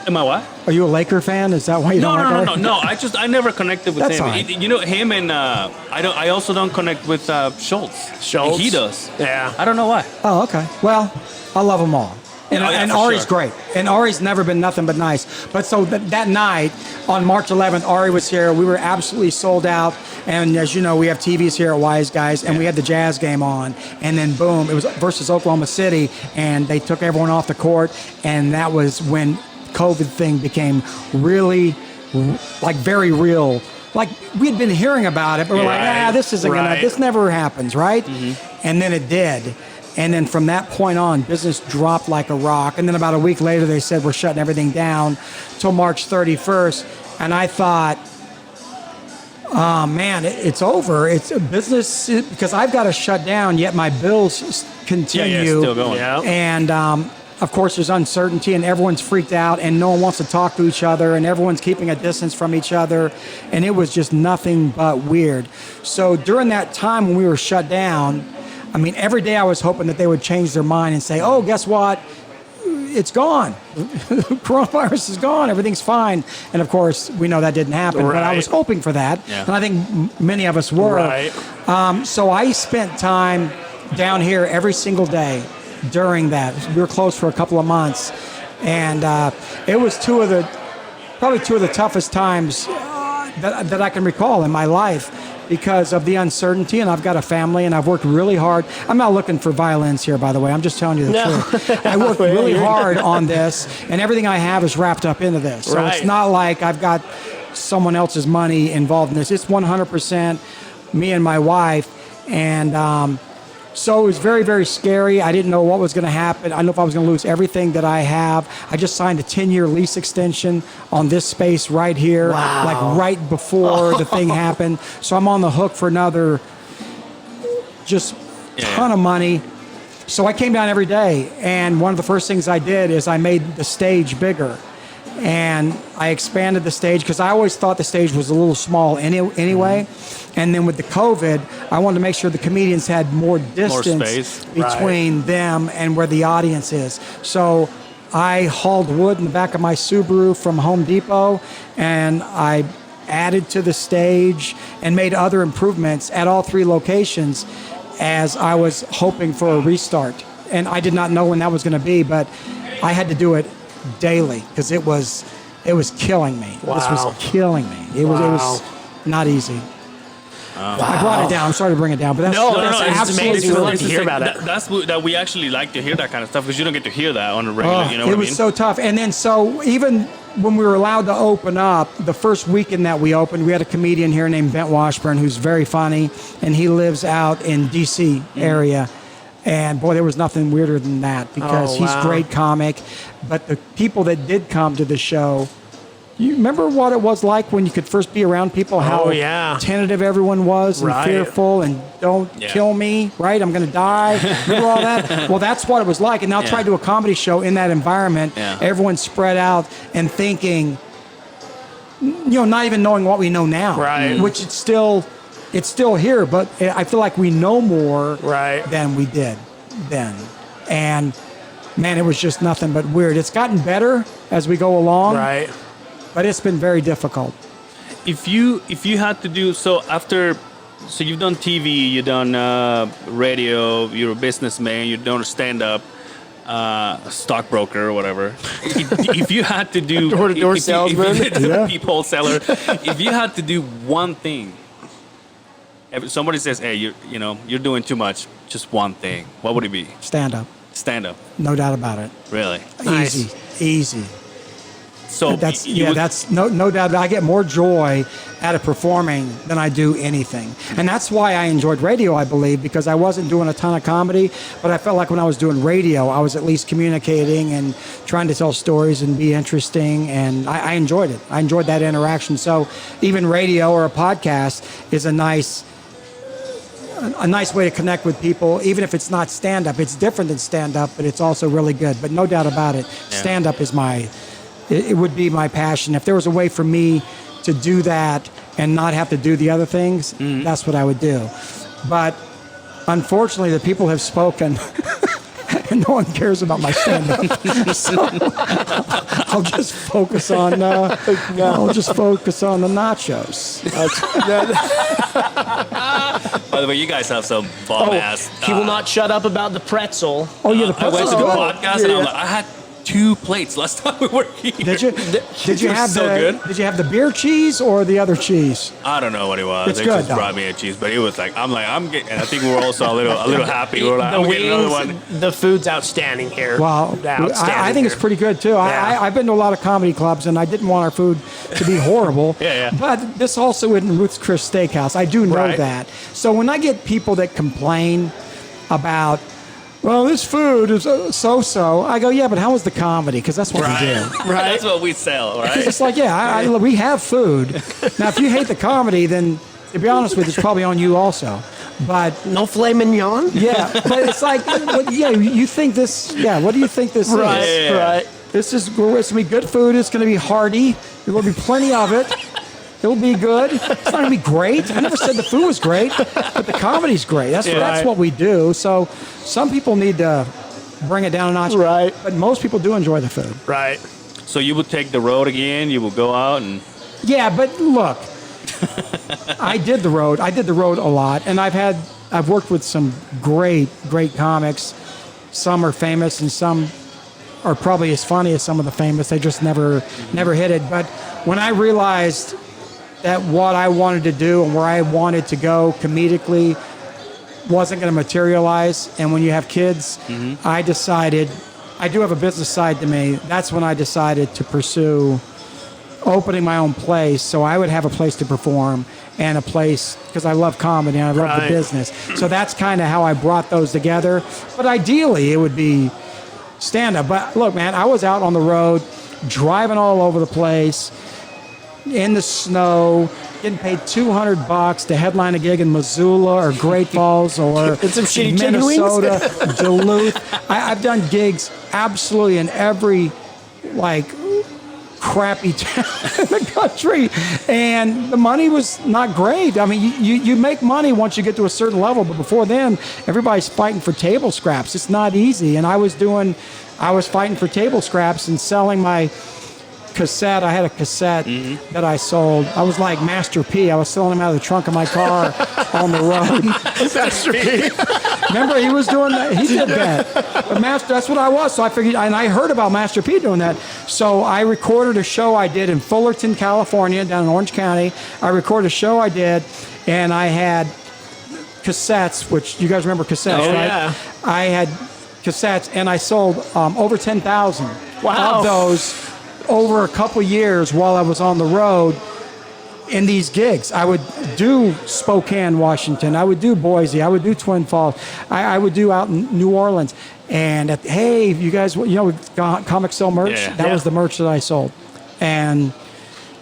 Am I what? Are you a Laker fan? Is that why you don't like Ari? No. I never connected with That's him. fine. You know him, and I also don't connect with Schultz. Schultz? He does. Yeah. I don't know why. Oh, okay. Well, I love them all. And, Oh, yeah, and for Ari's sure. great. And Ari's never been nothing but nice. But so that night, on March 11th, Ari was here. We were absolutely sold out. And as you know, we have TVs here at Wise Guys, and we had the Jazz game on. And then boom, it was versus Oklahoma City, and they took everyone off the court. And that was when COVID thing became really, like, very real. Like, we had been hearing about it, but we're like, this isn't Right. this never happens, right? And then it did. And then from that point on, business dropped like a rock. And then about a week later, they said, we're shutting everything down till March 31st. And I thought, oh, man, it's over. It's a business because I've got to shut down, yet my bills continue. Yeah, still going. Yeah. And, of course, there's uncertainty, and everyone's freaked out, and no one wants to talk to each other, and everyone's keeping a distance from each other. And it was just nothing but weird. So during that time when we were shut down, I mean, every day I was hoping that they would change their mind and say, oh, guess what? It's gone. Coronavirus is gone. Everything's fine. And, of course, we know that didn't happen. But I Right. was hoping for that. Yeah. And I think many of us were. Right. So I spent time down here every single day during that. We were closed for a couple of months. And it was probably two of the toughest times that I can recall in my life, because of the uncertainty, and I've got a family, and I've worked really hard. I'm not looking for violence here, by the way. I'm just telling you the No. truth. I worked really hard on this, and everything I have is wrapped up into this. So Right. it's not like I've got someone else's money involved in this. It's 100% me and my wife, and so it was very, very scary. I didn't know what was going to happen. I didn't know if I was going to lose everything that I have. I just signed a 10-year lease extension on this space right here, Wow. like right before the thing happened. So I'm on the hook for another just ton of money. So I came down every day, and one of the first things I did is I made the stage bigger. And I expanded the stage because I always thought the stage was a little small anyway. And then with the COVID, I wanted to make sure the comedians had more distance space. between them and where the audience is. So I hauled wood in the back of my Subaru from Home Depot, and I added to the stage and made other improvements at all three locations. as I was hoping for a restart. And I did not know when that was going to be, but I had to do it daily because it was killing me. Wow. This was killing me. It was not easy. I brought it down. I'm sorry to bring it down, but that's it's amazing. We like to hear about it. That we actually like to hear that kind of stuff because you don't get to hear that on a regular. You know what I mean? It was so tough. And then so even when we were allowed to open up, the first weekend that we opened, we had a comedian here named Bent Washburn who's very funny, and he lives out in D.C. area. And boy, there was nothing weirder than that because he's a great comic. But the people that did come to the show, you remember what it was like when you could first be around people, how tentative everyone was and fearful and don't kill me, right? I'm going to die. Remember all that? Well, that's what it was like. And now try to do a comedy show in that environment. Yeah. Everyone's spread out and thinking, not even knowing what we know now. Right. Which it's still here, but I feel like we know more than we did then. And, man, it was just nothing but weird. It's gotten better as we go along. Right. But it's been very difficult. If you had to do so you've done TV, you've done radio, you're a businessman, you've done stand-up, stockbroker or whatever. If you had to do door-to-door salesman, people seller, if you had to do one thing, if somebody says, "Hey, you're doing too much," just one thing, what would it be? Stand-up. Stand-up. No doubt about it. Really? Easy. So that's no doubt. I get more joy out of performing than I do anything, and that's why I enjoyed radio. I believe because I wasn't doing a ton of comedy, but I felt like when I was doing radio, I was at least communicating and trying to tell stories and be interesting, and I enjoyed it. I enjoyed that interaction. So even radio or a podcast is a nice way to connect with people, even if it's not stand-up. It's different than stand-up, but it's also really good. But no doubt about it, stand-up is it would be my passion. If there was a way for me to do that and not have to do the other things, that's what I would do. But unfortunately, the people have spoken, and no one cares about my stand-up. So I'll just focus on the nachos. By the way, you guys have some bomb ass. He will not shut up about the pretzel. Oh yeah, the pretzel. I went to the podcast and I'm like, I had 2 plates last time we were here. Did you? Did you have good. Did you have the beer cheese or the other cheese? I don't know what it was. It's they good, just brought me a cheese, but it was like I'm getting. And I think we were also a little happy. We were like, I'm getting another one. The food's outstanding here. Well, I think it's pretty good too. Yeah. I've been to a lot of comedy clubs, and I didn't want our food to be horrible. Yeah. But this also isn't Ruth's Chris Steakhouse. I do know that. So when I get people that complain about, well, this food is so-so, I go, yeah, but how was the comedy? Because that's what we do. Right. That's what we sell, right? It's like, we have food. Now, if you hate the comedy, then to be honest with you, it's probably on you also. But no filet mignon? Yeah, but it's like, you think this, what do you think this is? Right. It's going to be good food. It's going to be hearty. There will be plenty of it. It'll be good. It's not going to be great. I never said the food was great, but the comedy's great. That's what we do. So some people need to bring it down a notch. Right. But most people do enjoy the food. Right. So you would take the road again? You would go out and... Yeah, but look, I did the road. I did the road a lot, and I've worked with some great comics. Some are famous, and some are probably as funny as some of the famous. They just never hit it. But when I realized that what I wanted to do and where I wanted to go comedically wasn't going to materialize, and when you have kids, I decided, I do have a business side to me. That's when I decided to pursue opening my own place, so I would have a place to perform and a place, because I love comedy and I love the business. So that's kind of how I brought those together. But ideally, it would be stand-up. But look, man, I was out on the road, driving all over the place, in the snow, getting paid $200 to headline a gig in Missoula or Great Falls or some shitty Minnesota, Duluth. I've done gigs absolutely in every crappy town in the country, and the money was not great. I mean, you make money once you get to a certain level, but before then, everybody's fighting for table scraps. It's not easy, and I was fighting for table scraps and selling my cassette. I had a cassette that I sold. I was like Master P. I was selling them out of the trunk of my car on the road. Master P. Remember, he was doing that. He did that. But that's what I was. So I figured, and I heard about Master P doing that. So I recorded a show I did in Fullerton, California, down in Orange County. I recorded a show I did, and I had cassettes, which you guys remember cassettes, right? Yeah. I had cassettes, and I sold over 10,000 of those over a couple years while I was on the road in these gigs. I would do Spokane, Washington. I would do Boise. I would do Twin Falls. I would do out in New Orleans. And hey, you guys, comic sell merch? Yeah. That was the merch that I sold. And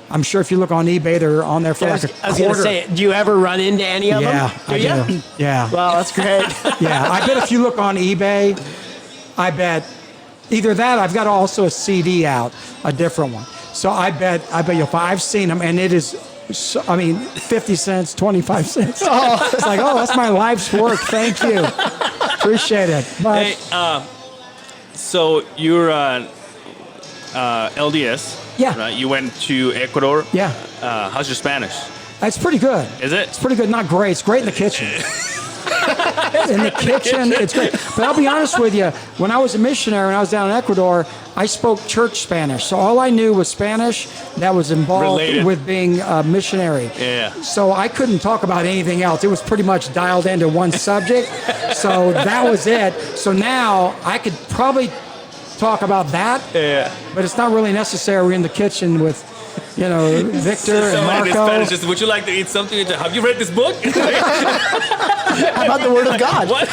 I'm sure if you look on eBay, they're on there for I like a was going to quarter. say, do you ever run into any of them? I do. Yeah. Well, that's great. Yeah, I bet if you look on eBay, I bet either that. I've got also a CD out, a different one. So I bet you'll find. I've seen them, and it is. 50 cents, 25 cents. It's like, that's my life's work. Thank you. Appreciate it. But Hey, so you're LDS. Yeah. Right? You went to Ecuador. yeah, How's your Spanish? it's pretty good. Is it? It's pretty good. Not great. It's great in the kitchen. In the kitchen, it's great. But I'll be honest with you. When I was a missionary, when I was down in Ecuador, I spoke church Spanish. So all I knew was Spanish that was involved Related. with being a missionary. Yeah. So I couldn't talk about anything else. It was pretty much dialed into one subject. So that was it. So now I could probably talk about that. Yeah. But it's not really necessary. We're in the kitchen with, Victor and Somebody in Marco. Spanish just, would you like to eat something? Have you read this book? How about the Word of God? What?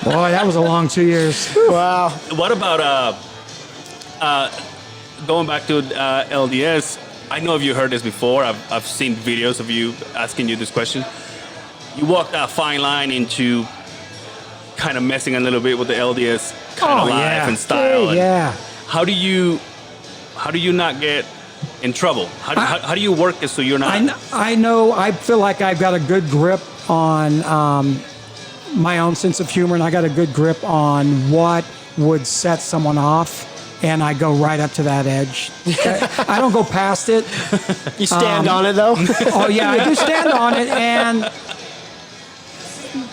Boy, that was a long 2 years. Wow. What about going back to LDS? I know if you heard this before. I've seen videos of you asking you this question. You walked that fine line into kind of messing a little bit with the LDS kind of life and style. Yeah. How do you not get in trouble? How do you work it so you're not? I know. I feel like I've got a good grip on my own sense of humor, and I got a good grip on what would set someone off. And I go right up to that edge. I don't go past it. You stand on it, though? Oh, yeah, I do stand on it. And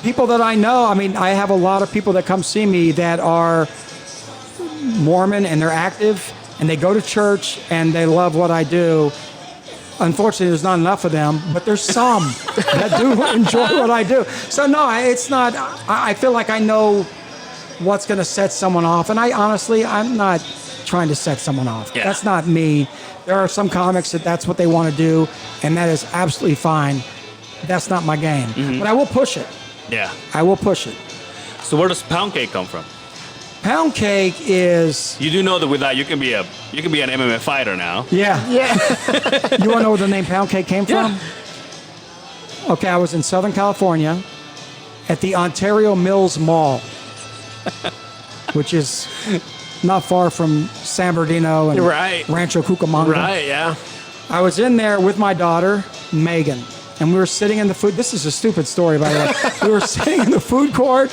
people that I know, I have a lot of people that come see me that are Mormon, and they're active, and they go to church, and they love what I do. Unfortunately, there's not enough of them, but there's some that do enjoy what I do. So, no, it's not. I feel like I know what's going to set someone off. And I'm not trying to set someone off. Yeah. That's not me. There are some comics that's what they want to do, and that is absolutely fine. That's not my game. Mm-hmm. But I will push it. Yeah. I will push it. So where does pound cake come from? Pound cake is... You do know that with that you can be an MMA fighter now. Yeah. Yeah. You want to know where the name Pound Cake came from? Yeah. Okay, I was in Southern California at the Ontario Mills Mall, which is not far from San Bernardino and Right. Rancho Cucamonga. Right, yeah. I was in there with my daughter, Megan, and we were sitting in the food. This is a stupid story, by the way. We were sitting in the food court,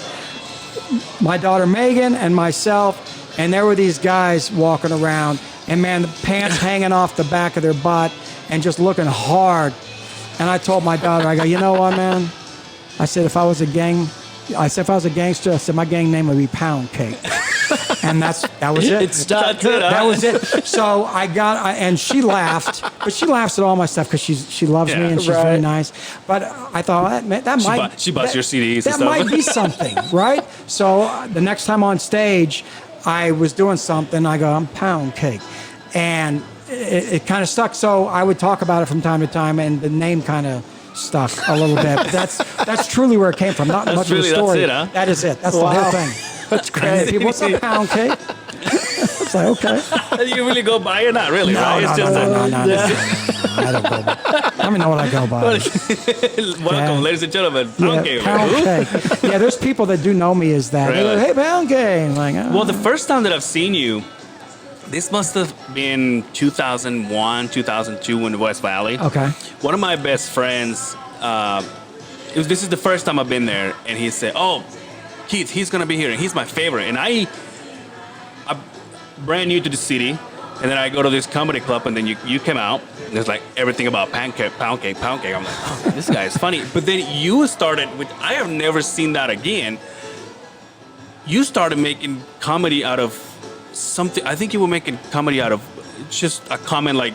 my daughter Megan and myself, and there were these guys walking around, and man, the pants hanging off the back of their butt and just looking hard. And I told my daughter, I go, you know what, man? I said, if I was a gangster, I said, my gang name would be Pound Cake. And that was it. It stuck. That was it. So and she laughed, but she laughs at all my stuff because she loves me and she's very Right. nice. But I thought She buys your CDs and that stuff. might be something, right? So the next time on stage, I was doing something. I go, I'm Pound Cake, and it kind of stuck. So I would talk about it from time to time, and the name kind of stuck a little bit. But that's truly where it came from. Not much of a story. That's it, huh? That is it. That's the whole thing. That's And great. people, what's a Pound Cake? It's like, okay. You really go by it? Not really, right? No, It's just I don't go by. Let me know what I go by. welcome, Yeah. ladies and gentlemen. Pound cake. Pound Cake. Yeah, there's people that do know me as that. They're Really? like, hey, Pound Cake. I'm like, oh. Well, the first time that I've seen you, this must have been 2001, 2002 in the West Valley. Okay. One of my best friends, this is the first time I've been there, and he said, "Oh, Keith, he's gonna be here, and he's my favorite." And I'm brand new to the city, And then I go to this comedy club, and then you came out, and there's like everything about pancake. I'm like, oh, this guy is funny. But then you started with, I have never seen that again. You started making comedy out of something. I think you were making comedy out of just a comment like,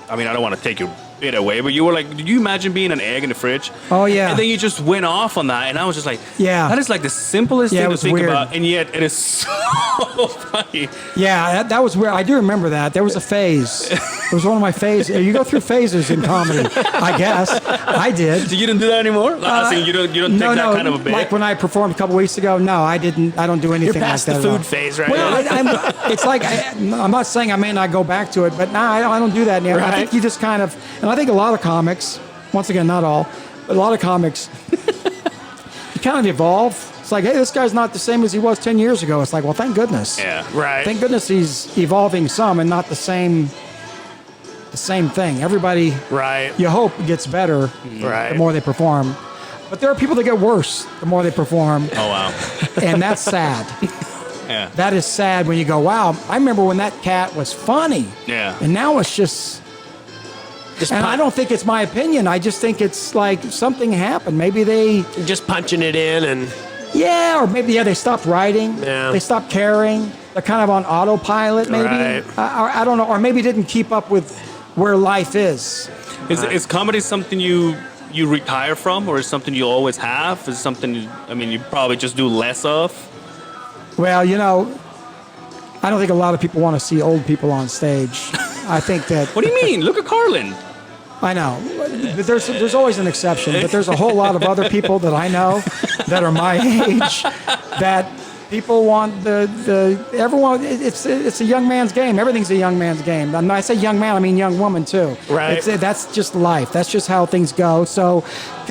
I mean, I don't want to take your bit away, but you were like, did you imagine being an egg in the fridge? Oh, yeah. And then you just went off on that, and I was just like, yeah, that is like the simplest thing to think weird. about, and yet it is so funny. Yeah, that was weird. I do remember that. There was a phase. It was one of my phases. You go through phases in comedy, I guess. I did. So you don't do that anymore? You don't take that kind of a bit? Like when I performed a couple weeks ago, no, I didn't. I don't do anything You're past like that the at all. food phase, right? Well, it's like, I'm not saying I may not go back to it, but no, I don't do that anymore. Right. I think you just kind of, and I think a lot of comics, once again, not all, but a lot of comics, you kind of evolve. It's like, hey, this guy's not the same as he was 10 years ago. It's like, well, thank goodness. Yeah. Right. Thank goodness he's evolving some and not the same thing. Everybody, Right. you hope, gets better Right. the more they perform. But there are people that get worse the more they perform, Oh, wow. and that's sad. Yeah. That is sad when you go, wow, I remember when that cat was funny. Yeah. And now it's just... And I don't think it's my opinion. I just think it's like something happened. Maybe they... Just punching it in and... Yeah, or maybe, they stopped writing. Yeah. They stopped caring. They're kind of on autopilot, maybe. Right. I don't know. Or maybe didn't keep up with where life is. Is comedy something you retire from, or is something you always have? Is it something, you probably just do less of? Well, I don't think a lot of people want to see old people on stage. I think that... What do you mean? Look at Carlin. I know. But there's always an exception. But there's a whole lot of other people that I know that are my age that people want everyone. It's a young man's game. Everything's a young man's game. And I say young man, I mean young woman too. Right. That's just life. That's just how things go. So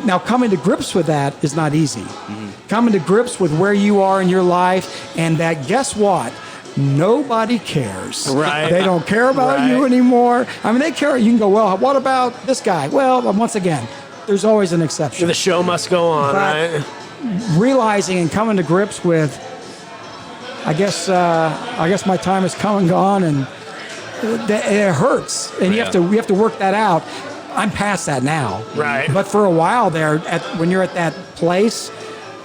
now coming to grips with that is not easy. Mm-hmm. Coming to grips with where you are in your life, and that, guess what? Nobody cares. Right. They don't care about you anymore. I mean, they care. You can go, well, what about this guy? Well, once again, there's always an exception. The show must go on, But right? realizing and coming to grips with, I guess my time has come and gone, and it hurts, and you have to work that out. I'm past that now. Right. But for a while there, when you're at that place,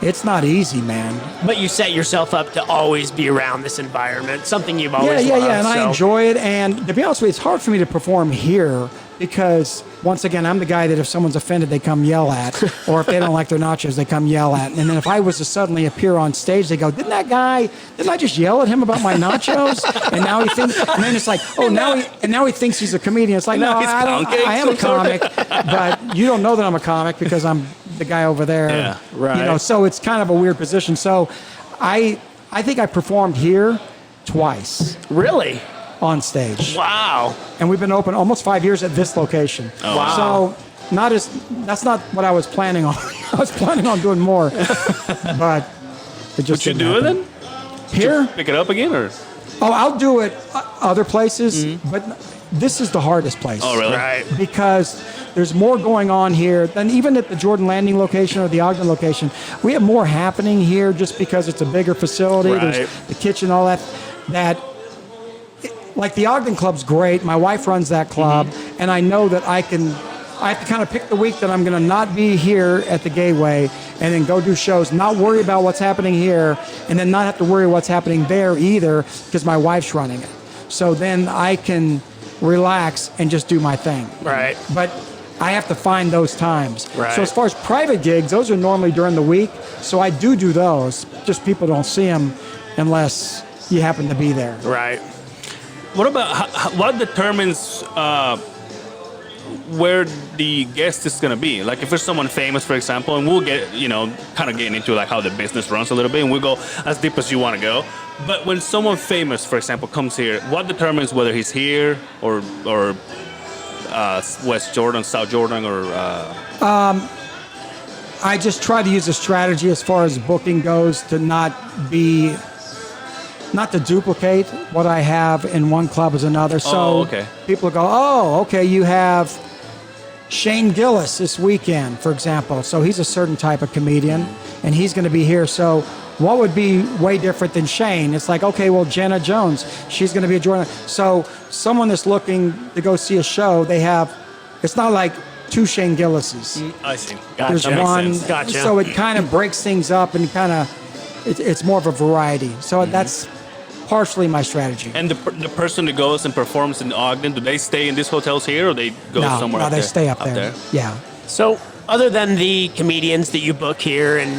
it's not easy, man. But you set yourself up to always be around this environment, something you've always loved. And I enjoy it. And to be honest with you, it's hard for me to perform here because, once again, I'm the guy that if someone's offended, they come yell at. Or if they don't like their nachos, they come yell at. And then if I was to suddenly appear on stage, they go, didn't I just yell at him about my nachos? And now he thinks, and then it's like, oh, now he thinks he's a comedian. It's like, no, I am a comic, but you don't know that I'm a comic because I'm the guy over there. Yeah, right. So it's kind of a weird position. So I think I performed here twice Really? on stage. Wow. And we've been open almost 5 years at this location. Oh, wow. So that's not what I was planning on. I was planning on doing more, but it just Would you didn't do it happen. then? Here? Pick it up again, or? Oh, I'll do it other places, but this is the hardest place. Oh, really? Right. Because there's more going on here than even at the Jordan Landing location or the Ogden location. We have more happening here just because it's a bigger facility. Right. There's the kitchen, all that. Like the Ogden Club's great. My wife runs that club, and I know that I have to kind of pick the week that I'm going to not be here at the Gateway and then go do shows, not worry about what's happening here, and then not have to worry what's happening there either because my wife's running it. So then I can relax and just do my thing. Right. But I have to find those times. Right. So as far as private gigs, those are normally during the week. So I do those. Just people don't see them unless you happen to be there. Right. What about what determines where the guest is gonna be? Like if there's someone famous, for example, and we'll get kind of getting into like how the business runs a little bit, and we'll go as deep as you want to go. But when someone famous, for example, comes here, what determines whether he's here or West Jordan, South Jordan, or? I just try to use a strategy as far as booking goes to not to duplicate what I have in one club as another. So people go, oh, okay, you have Shane Gillis this weekend, for example. So he's a certain type of comedian, and he's going to be here. So what would be way different than Shane? It's like, okay, well, Jenna Jones, she's going to be a joiner. So someone that's looking to go see a show, it's not like two Shane Gillises. I see. There's Gotcha. one. Gotcha. So it kind of breaks things up and it's more of a variety. So that's partially my strategy. And the person that goes and performs in Ogden, do they stay in these hotels here, or they go somewhere? No, up they there? stay up there. Yeah. So, other than the comedians that you book here, and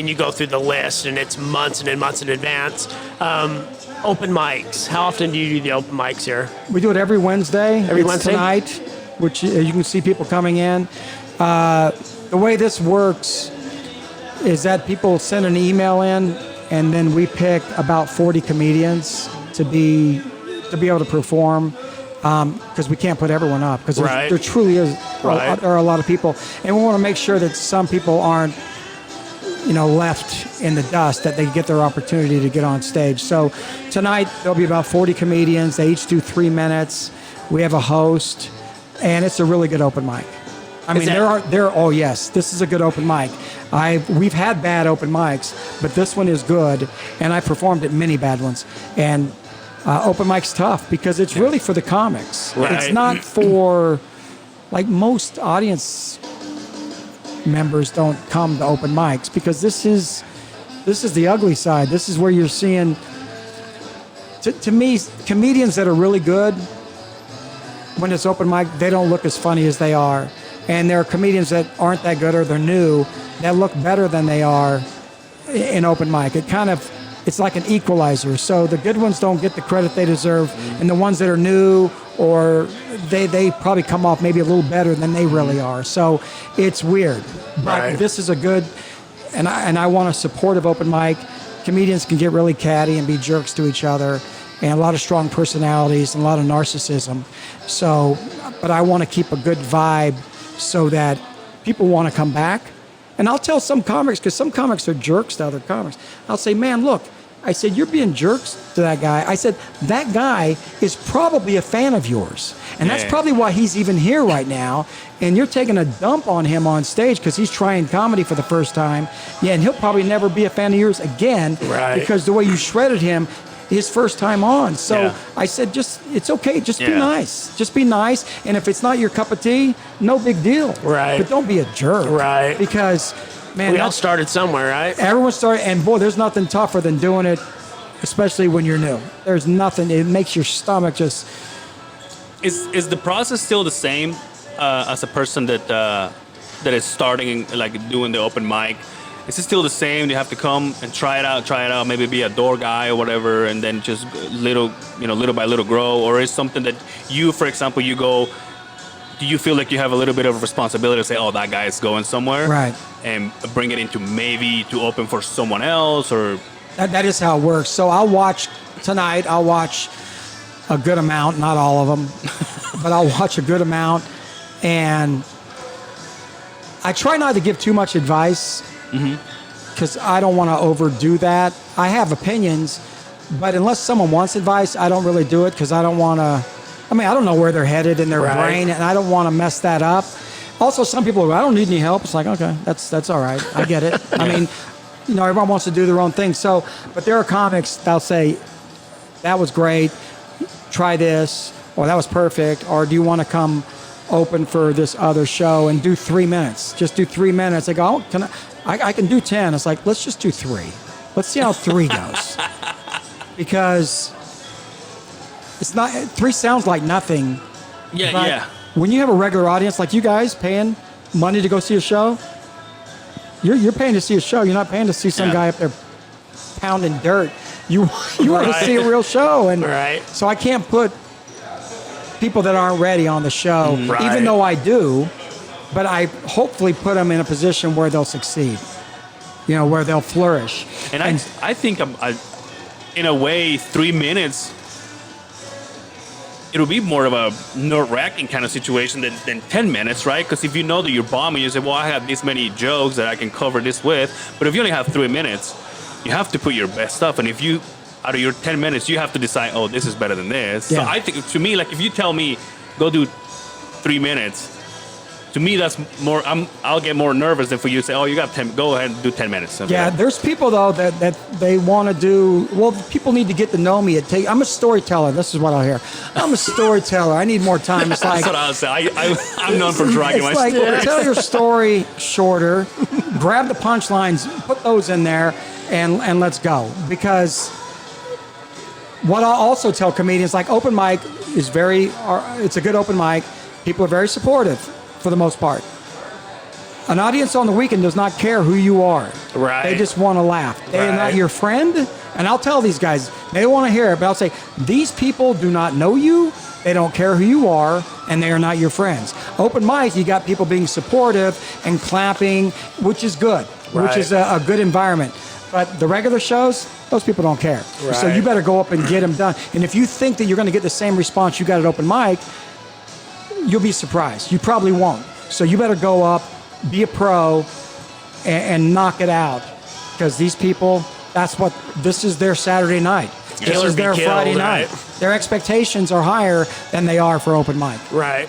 you go through the list, and it's months and months in advance. Open mics. How often do you do the open mics here? We do it every Wednesday. Every Wednesday? Tonight, which you can see people coming in. The way this works is that people send an email in, and then we pick about 40 comedians to be able to perform. Because we can't put everyone up, because there truly is there are a lot of people, and we want to make sure that some people aren't left in the dust, that they get their opportunity to get on stage. So tonight there'll be about 40 comedians. They each do 3 minutes. We have a host, and it's a really good open mic. This is a good open mic. We've had bad open mics, but this one is good, and I performed at many bad ones. And open mic's tough because it's really for the comics. Right. It's not for, like, most audience members don't come to open mics, because this is the ugly side. This is where you're seeing, to me, comedians that are really good, when it's open mic, they don't look as funny as they are. And there are comedians that aren't that good, or they're new, that look better than they are in open mic. It's like an equalizer. So the good ones don't get the credit they deserve, and the ones that are new, or they probably come off maybe a little better than they really are. So it's weird. But this is a good, and I want a supportive open mic. Comedians can get really catty and be jerks to each other, and a lot of strong personalities and a lot of narcissism. So, but I want to keep a good vibe so that people want to come back. And I'll tell some comics, because some comics are jerks to other comics. I'll say, man, look, I said, you're being jerks to that guy. I said, that guy is probably a fan of yours. And that's probably why he's even here right now. And you're taking a dump on him on stage because he's trying comedy for the first time. Yeah, and he'll probably never be a fan of yours again, because the way you shredded him his first time on. So I said, it's okay. Just be nice. Just be nice. And if it's not your cup of tea, no big deal. Right. But don't be a jerk. Right. Because, man, we all started somewhere, right? Everyone started, and boy, there's nothing tougher than doing it, especially when you're new. There's nothing. It makes your stomach just. Is the process still the same as a person that is starting, like, doing the open mic? Is it still the same? Do you have to come and try it out, maybe be a door guy or whatever, and then just little by little grow? Or is something that you, for example, do you feel like you have a little bit of responsibility to say, oh, that guy is going somewhere? Right. And bring it into maybe to open for someone else, or? That is how it works. So I'll watch a good amount, not all of them, but I'll watch a good amount. And I try not to give too much advice, because I don't want to overdo that. I have opinions, but unless someone wants advice, I don't really do it, because I don't want to. I don't know where they're headed in their brain, and I don't want to mess that up. Also, some people go, I don't need any help. It's like, okay, that's all right. I get it. Everyone wants to do their own thing. So, but there are comics that'll say, that was great, try this, or that was perfect, or do you want to come open for this other show and do 3 minutes? Just do 3 minutes. They go, oh, I can do 10. It's like, let's just do 3. Let's see how 3 goes. Because it's not, 3 sounds like nothing. Yeah. When you have a regular audience, like you guys paying money to go see a show, you're paying to see a show. You're not paying to see some guy up there pounding dirt. You want to see a real show. And so I can't put people that aren't ready on the show, even though I do. But I hopefully put them in a position where they'll succeed, where they'll flourish. And I think, in a way, 3 minutes, it'll be more of a nerve-wracking kind of situation than 10 minutes, right? Because if you know that you're bombing, you say, well, I have this many jokes that I can cover this with. But if you only have 3 minutes, you have to put your best stuff. And if you, out of your 10 minutes, you have to decide, oh, this is better than this. Yeah. So I think, to me, like, if you tell me, go do 3 minutes, to me, that's more. I'll get more nervous if you say, "Oh, you got 10. Go ahead and do 10 minutes." Yeah, there's people though that they want to do. Well, people need to get to know me. I'm a storyteller. This is what I'll hear. I'm a storyteller. I need more time. It's like that's what I was saying. I'm known for dragging my it's like story. tell your story shorter. Grab the punchlines, put those in there, and let's go. Because what I'll also tell comedians, like open mic is it's a good open mic. People are very supportive for the most part. An audience on the weekend does not care who you are. Right. They just want to laugh. They're Right. not your friend. And I'll tell these guys, they want to hear it, but I'll say, these people do not know you. They don't care who you are, and they are not your friends. Open mic, you got people being supportive and clapping, which is good, which Right. is a good environment. But the regular shows, those people don't care. So Right. you better go up and get them done. And if you think that you're going to get the same response you got at open mic, you'll be surprised. You probably won't. So you better go up, be a pro, and knock it out. Because these people, this is their Saturday night. This Kill or is be their killed, Friday night. right. Their expectations are higher than they are for open mic. Right.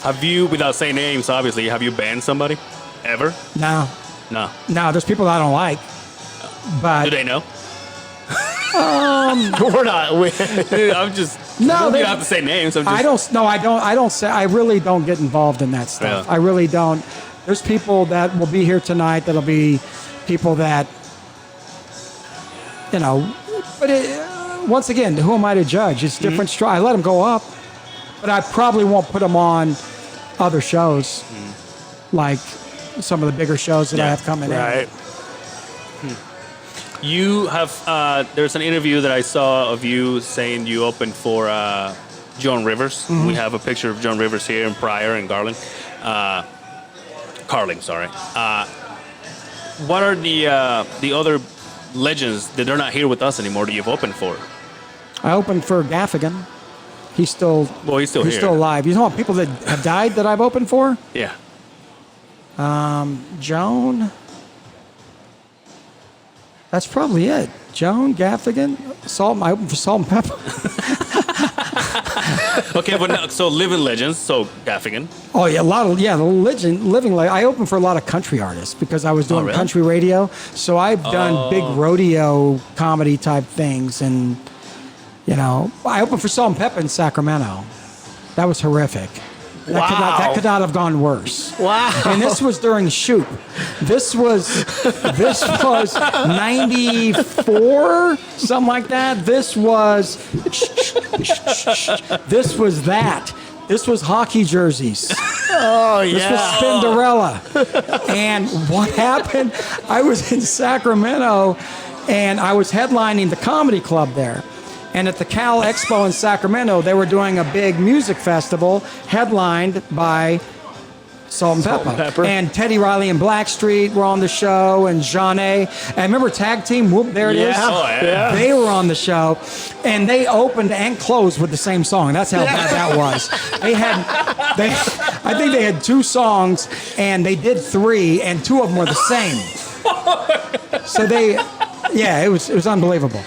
Have you, without saying names, obviously, have you banned somebody ever? No, No. there's people I don't like. But Do they know? We're not. I'm just. No, you they- don't have to say names. I'm just, I don't say, I really don't get involved in that stuff. Yeah. I really don't. There's people that will be here tonight that'll be people that, but once again, who am I to judge? It's different. I let them go up, but I probably won't put them on other shows, like some of the bigger shows that I Yeah. have coming in. Right. You have. There's an interview that I saw of you saying you opened for Joan Rivers. We have a picture of Joan Rivers here in Pryor and Garland. Carling, sorry. What are the other legends that are not here with us anymore that you've opened for? I opened for Gaffigan. He's still Well, he's still here. still alive. You know what people that have died that I've opened for? Yeah. Joan. That's probably it. Joan, Gaffigan, Salt. I opened for Salt and Pepper. Okay, but now, so living legends. So Gaffigan. Oh yeah, living. I opened for a lot of country artists because I was doing really? country radio. So I've done big rodeo comedy type things, and I opened for Salt and Pepper in Sacramento. That was horrific. That could not have gone worse. Wow. And this was during Shoop. This was 94, something like that. This was that. This was hockey jerseys. Oh yeah. This was Spinderella. And what happened? I was in Sacramento, and I was headlining the comedy club there. And at the Cal Expo in Sacramento, they were doing a big music festival headlined by Salt and Pepper. And Teddy Riley and Blackstreet were on the show, and Jean A. And remember Tag Team, whoop, there it is. Oh, yeah. They were on the show, and they opened and closed with the same song. That's how bad that was. I think they had 2 songs, and they did 3, and 2 of them were the same. So it was unbelievable.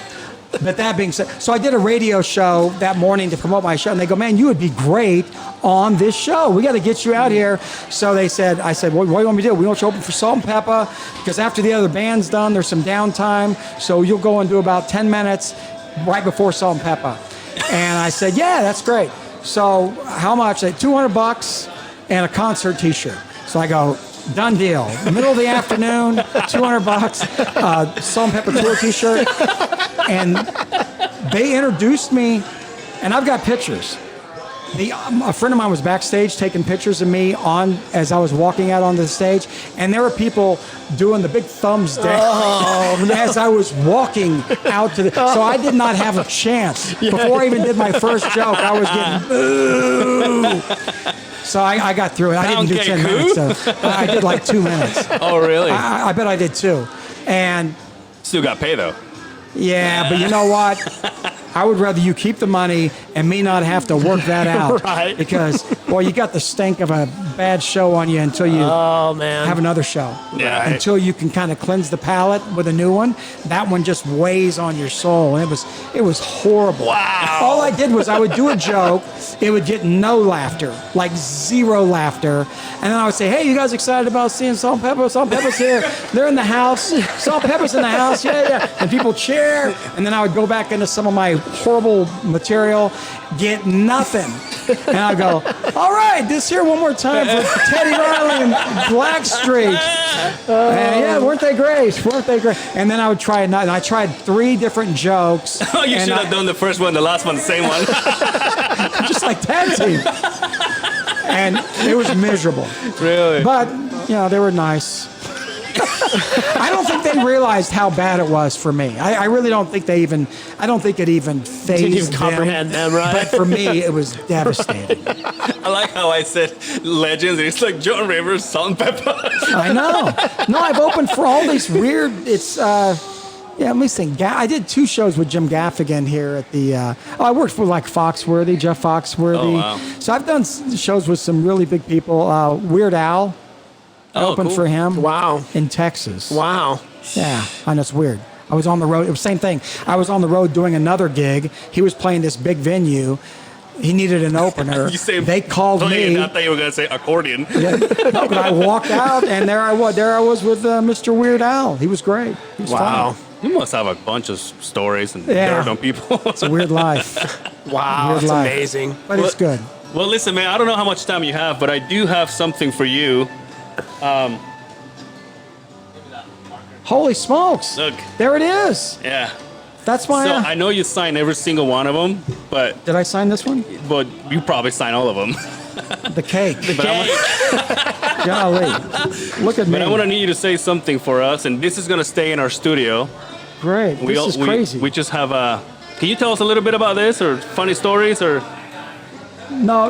But that being said, so I did a radio show that morning to promote my show, and they go, man, you would be great on this show. We got to get you out here. So I said, well, what do you want me to do? We want you to open for Salt and Pepper, because after the other band's done, there's some downtime, so you'll go and do about 10 minutes right before Salt and Pepper. And I said, yeah, that's great. So how much? I said, $200 and a concert T-shirt. So I go, done deal. Middle of the afternoon, $200, Salt and Pepper tour T-shirt. And they introduced me, and I've got pictures. A friend of mine was backstage taking pictures of me as I was walking out onto the stage, and there were people doing the big thumbs down as I was walking out to the. So I did not have a chance. Before I even did my first joke, I was getting boo. So I got through it. I didn't do 10 minutes. So I did like 2 minutes. Oh, really? I bet I did 2. And Still got pay though. yeah, but you know what? I would rather you keep the money and me not have to work that out. Right. Because, boy, you got the stink of a bad show on you until you Oh man. have another show. Yeah. Until you can kind of cleanse the palate with a new one. That one just weighs on your soul. And it was horrible. Wow. All I did was I would do a joke. It would get no laughter, like zero laughter. And then I would say, hey, you guys excited about seeing Salt and Pepper? Salt and Pepper's here. They're in the house. Salt and Pepper's in the house. Yeah. And people cheer. And then I would go back into some of my horrible material, get nothing. And I'd go, all right, this here one more time for Teddy Riley and Blackstreet. And yeah, weren't they great? And then I would try another. And I tried 3 different jokes. Oh, you and should have done the first one, the last one, the same one. just like tag team. And it was miserable. Really? But, they were nice. I don't think they realized how bad it was for me. I really don't think I don't think it even phased Didn't even them. comprehend them, right? But for me, it was devastating. I like how I said legends. It's like John Rivers, Salt and Pepper. I know. No, I've opened for all these weird, let me think. I did 2 shows with Jim Gaffigan here at the, I worked for like Foxworthy, Jeff Foxworthy. Oh, wow. So I've done shows with some really big people. Weird Al. I opened for him. Wow. In Texas. Wow. Yeah, I know it's weird. I was on the road. It was the same thing. I was on the road doing another gig. He was playing this big venue. He needed an opener. They called me. I thought you were going to say accordion. Yeah. No, but I walked out, and there I was with Mr. Weird Al. He was great. He was Wow. fun. You must have a bunch of stories and Yeah. dirt on people. It's a weird life. Wow. Weird That's life. amazing. But it's good. Well, listen, man, I don't know how much time you have, but I do have something for you. Holy smokes. Look. There it is. Yeah. That's my... So I know you signed every single one of them, but Did I sign this one? you probably signed all of them. The cake. Okay. Golly. Look at me. But I want to need you to say something for us, and this is going to stay in our studio. Great. This is crazy. We just have a... Can you tell us a little bit about this, or funny stories, or... No,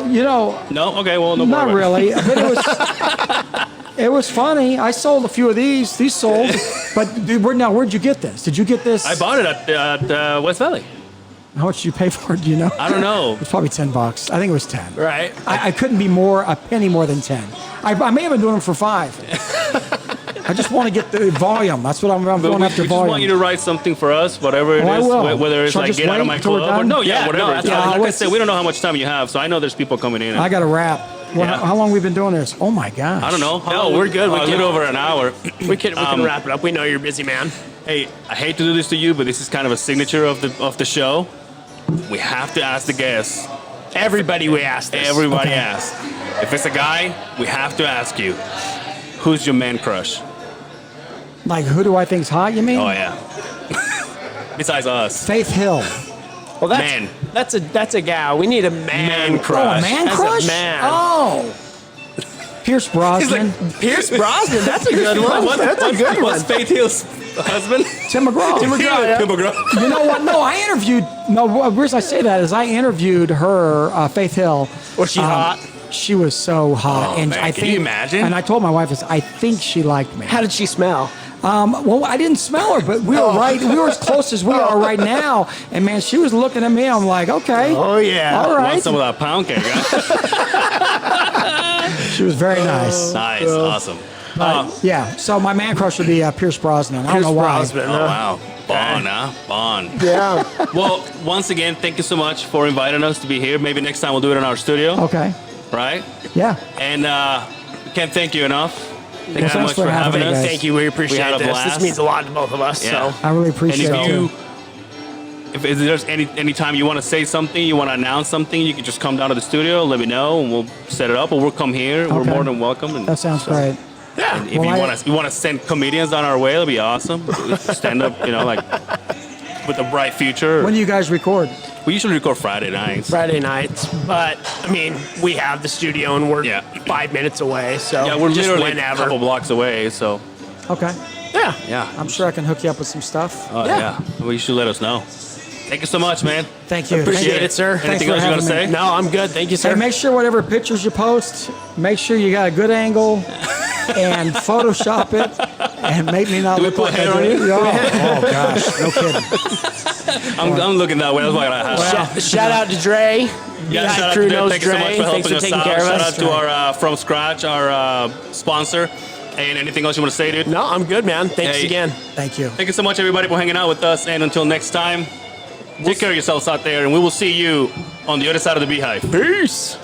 No? Okay, well, no more. not really. But it was funny. I sold a few of these. These sold. But dude, where'd you get this? Did you get this? I bought it at West Valley. How much did you pay for it? Do you know? I don't know. It was probably $10. I think it was 10. Right. I couldn't be a penny more than 10. I may have been doing them for 5. I just want to get the volume. That's what I'm But going after we just volume. want you to write something for us, whatever it Oh, I is, will. whether it's Shall I like just get out of wait my till we're club or done? no, Yeah, no, whatever. that's Like fine. I said, we don't know how much time you have, so I know there's people coming in. I got to wrap. Yeah. How long have we been doing this? Oh my gosh. I don't know. No, we're good. We A can- little over an hour. We can wrap it up. We know you're a busy man. Hey, I hate to do this to you, but this is kind of a signature of the show. We have to ask the guests. Everybody we ask this. Everybody Okay. asks. If it's a guy, we have to ask you, who's your man crush? Like, who do I think's hot, you mean? Oh yeah. Besides us. Faith Hill. Well, Man. that's a gal. We need a man crush. Oh, a man As crush? A man. Oh. Pierce Brosnan. Pierce Brosnan. That's a good one. That's a good one. What's Faith Hill's husband? Tim McGraw. Tim McGraw, yeah. Tim McGraw. You know what? No, I interviewed. No, the reason I say that is I interviewed her, Faith Hill. Was she hot? She was so hot, Oh, and man, I can think. you imagine? And I told my wife, I think she liked me. How did she smell? Well, I didn't smell her, but we were right. We were as close as we are right now. And man, she was looking at me. I'm like, okay. Oh, yeah. All Want right. some of that pound cake, huh? She was very nice. Nice, awesome. Yeah. So my man crush would be Pierce Brosnan. I don't know why. Brosnan, Oh, huh? wow. Bond, huh? Bond. Yeah. Well, once again, thank you so much for inviting us to be here. Maybe next time we'll do it in our studio, Okay. right? Yeah. And we can't thank you enough. Thank you so thanks much for for having having me, us. guys. Thank you. We appreciate We had a this. blast. This means a lot to both of us. Yeah. So I really And appreciate if it. you, if there's any time you want to say something, you want to announce something, you can just come down to the studio, let me know, and we'll set it up, or we'll come here. We're Okay. more than welcome. And That sounds great. yeah. if Well, you want to send comedians on our way, it'll be awesome. Stand up, like with a bright future. When do you guys record? We usually record Friday nights. Friday nights, but I mean, we have the studio and we're Yeah. 5 minutes away. So Yeah, we're just literally a whenever. couple blocks away, so Okay. Yeah. yeah. I'm sure I can hook you up with some stuff. Yeah. Well, you should let us know. Thank you so much, man. Thank you. Appreciate Thank you. it, sir. Thanks Anything for else you want to having say? me. No, I'm good. Thank you, sir. Hey, make sure whatever pictures you post, make sure you got a good angle and Photoshop it and make me not Do we look put like hair I on do. you? Oh gosh, no kidding. I'm looking that way. That's why I have. Shout out to Dre. Yeah, Beehive shout out crew to Dre. knows Thank you so much Dre. for Thanks helping for us taking out. care of Shout us. out to our From Scratch, our sponsor. And anything else you want to say, dude? No, I'm good, man. Thanks Hey. again. Thank you. Thank you so much, everybody, for hanging out with us. And until next time, take care of yourselves out there, and we will see you on the other side of the Beehive. Peace.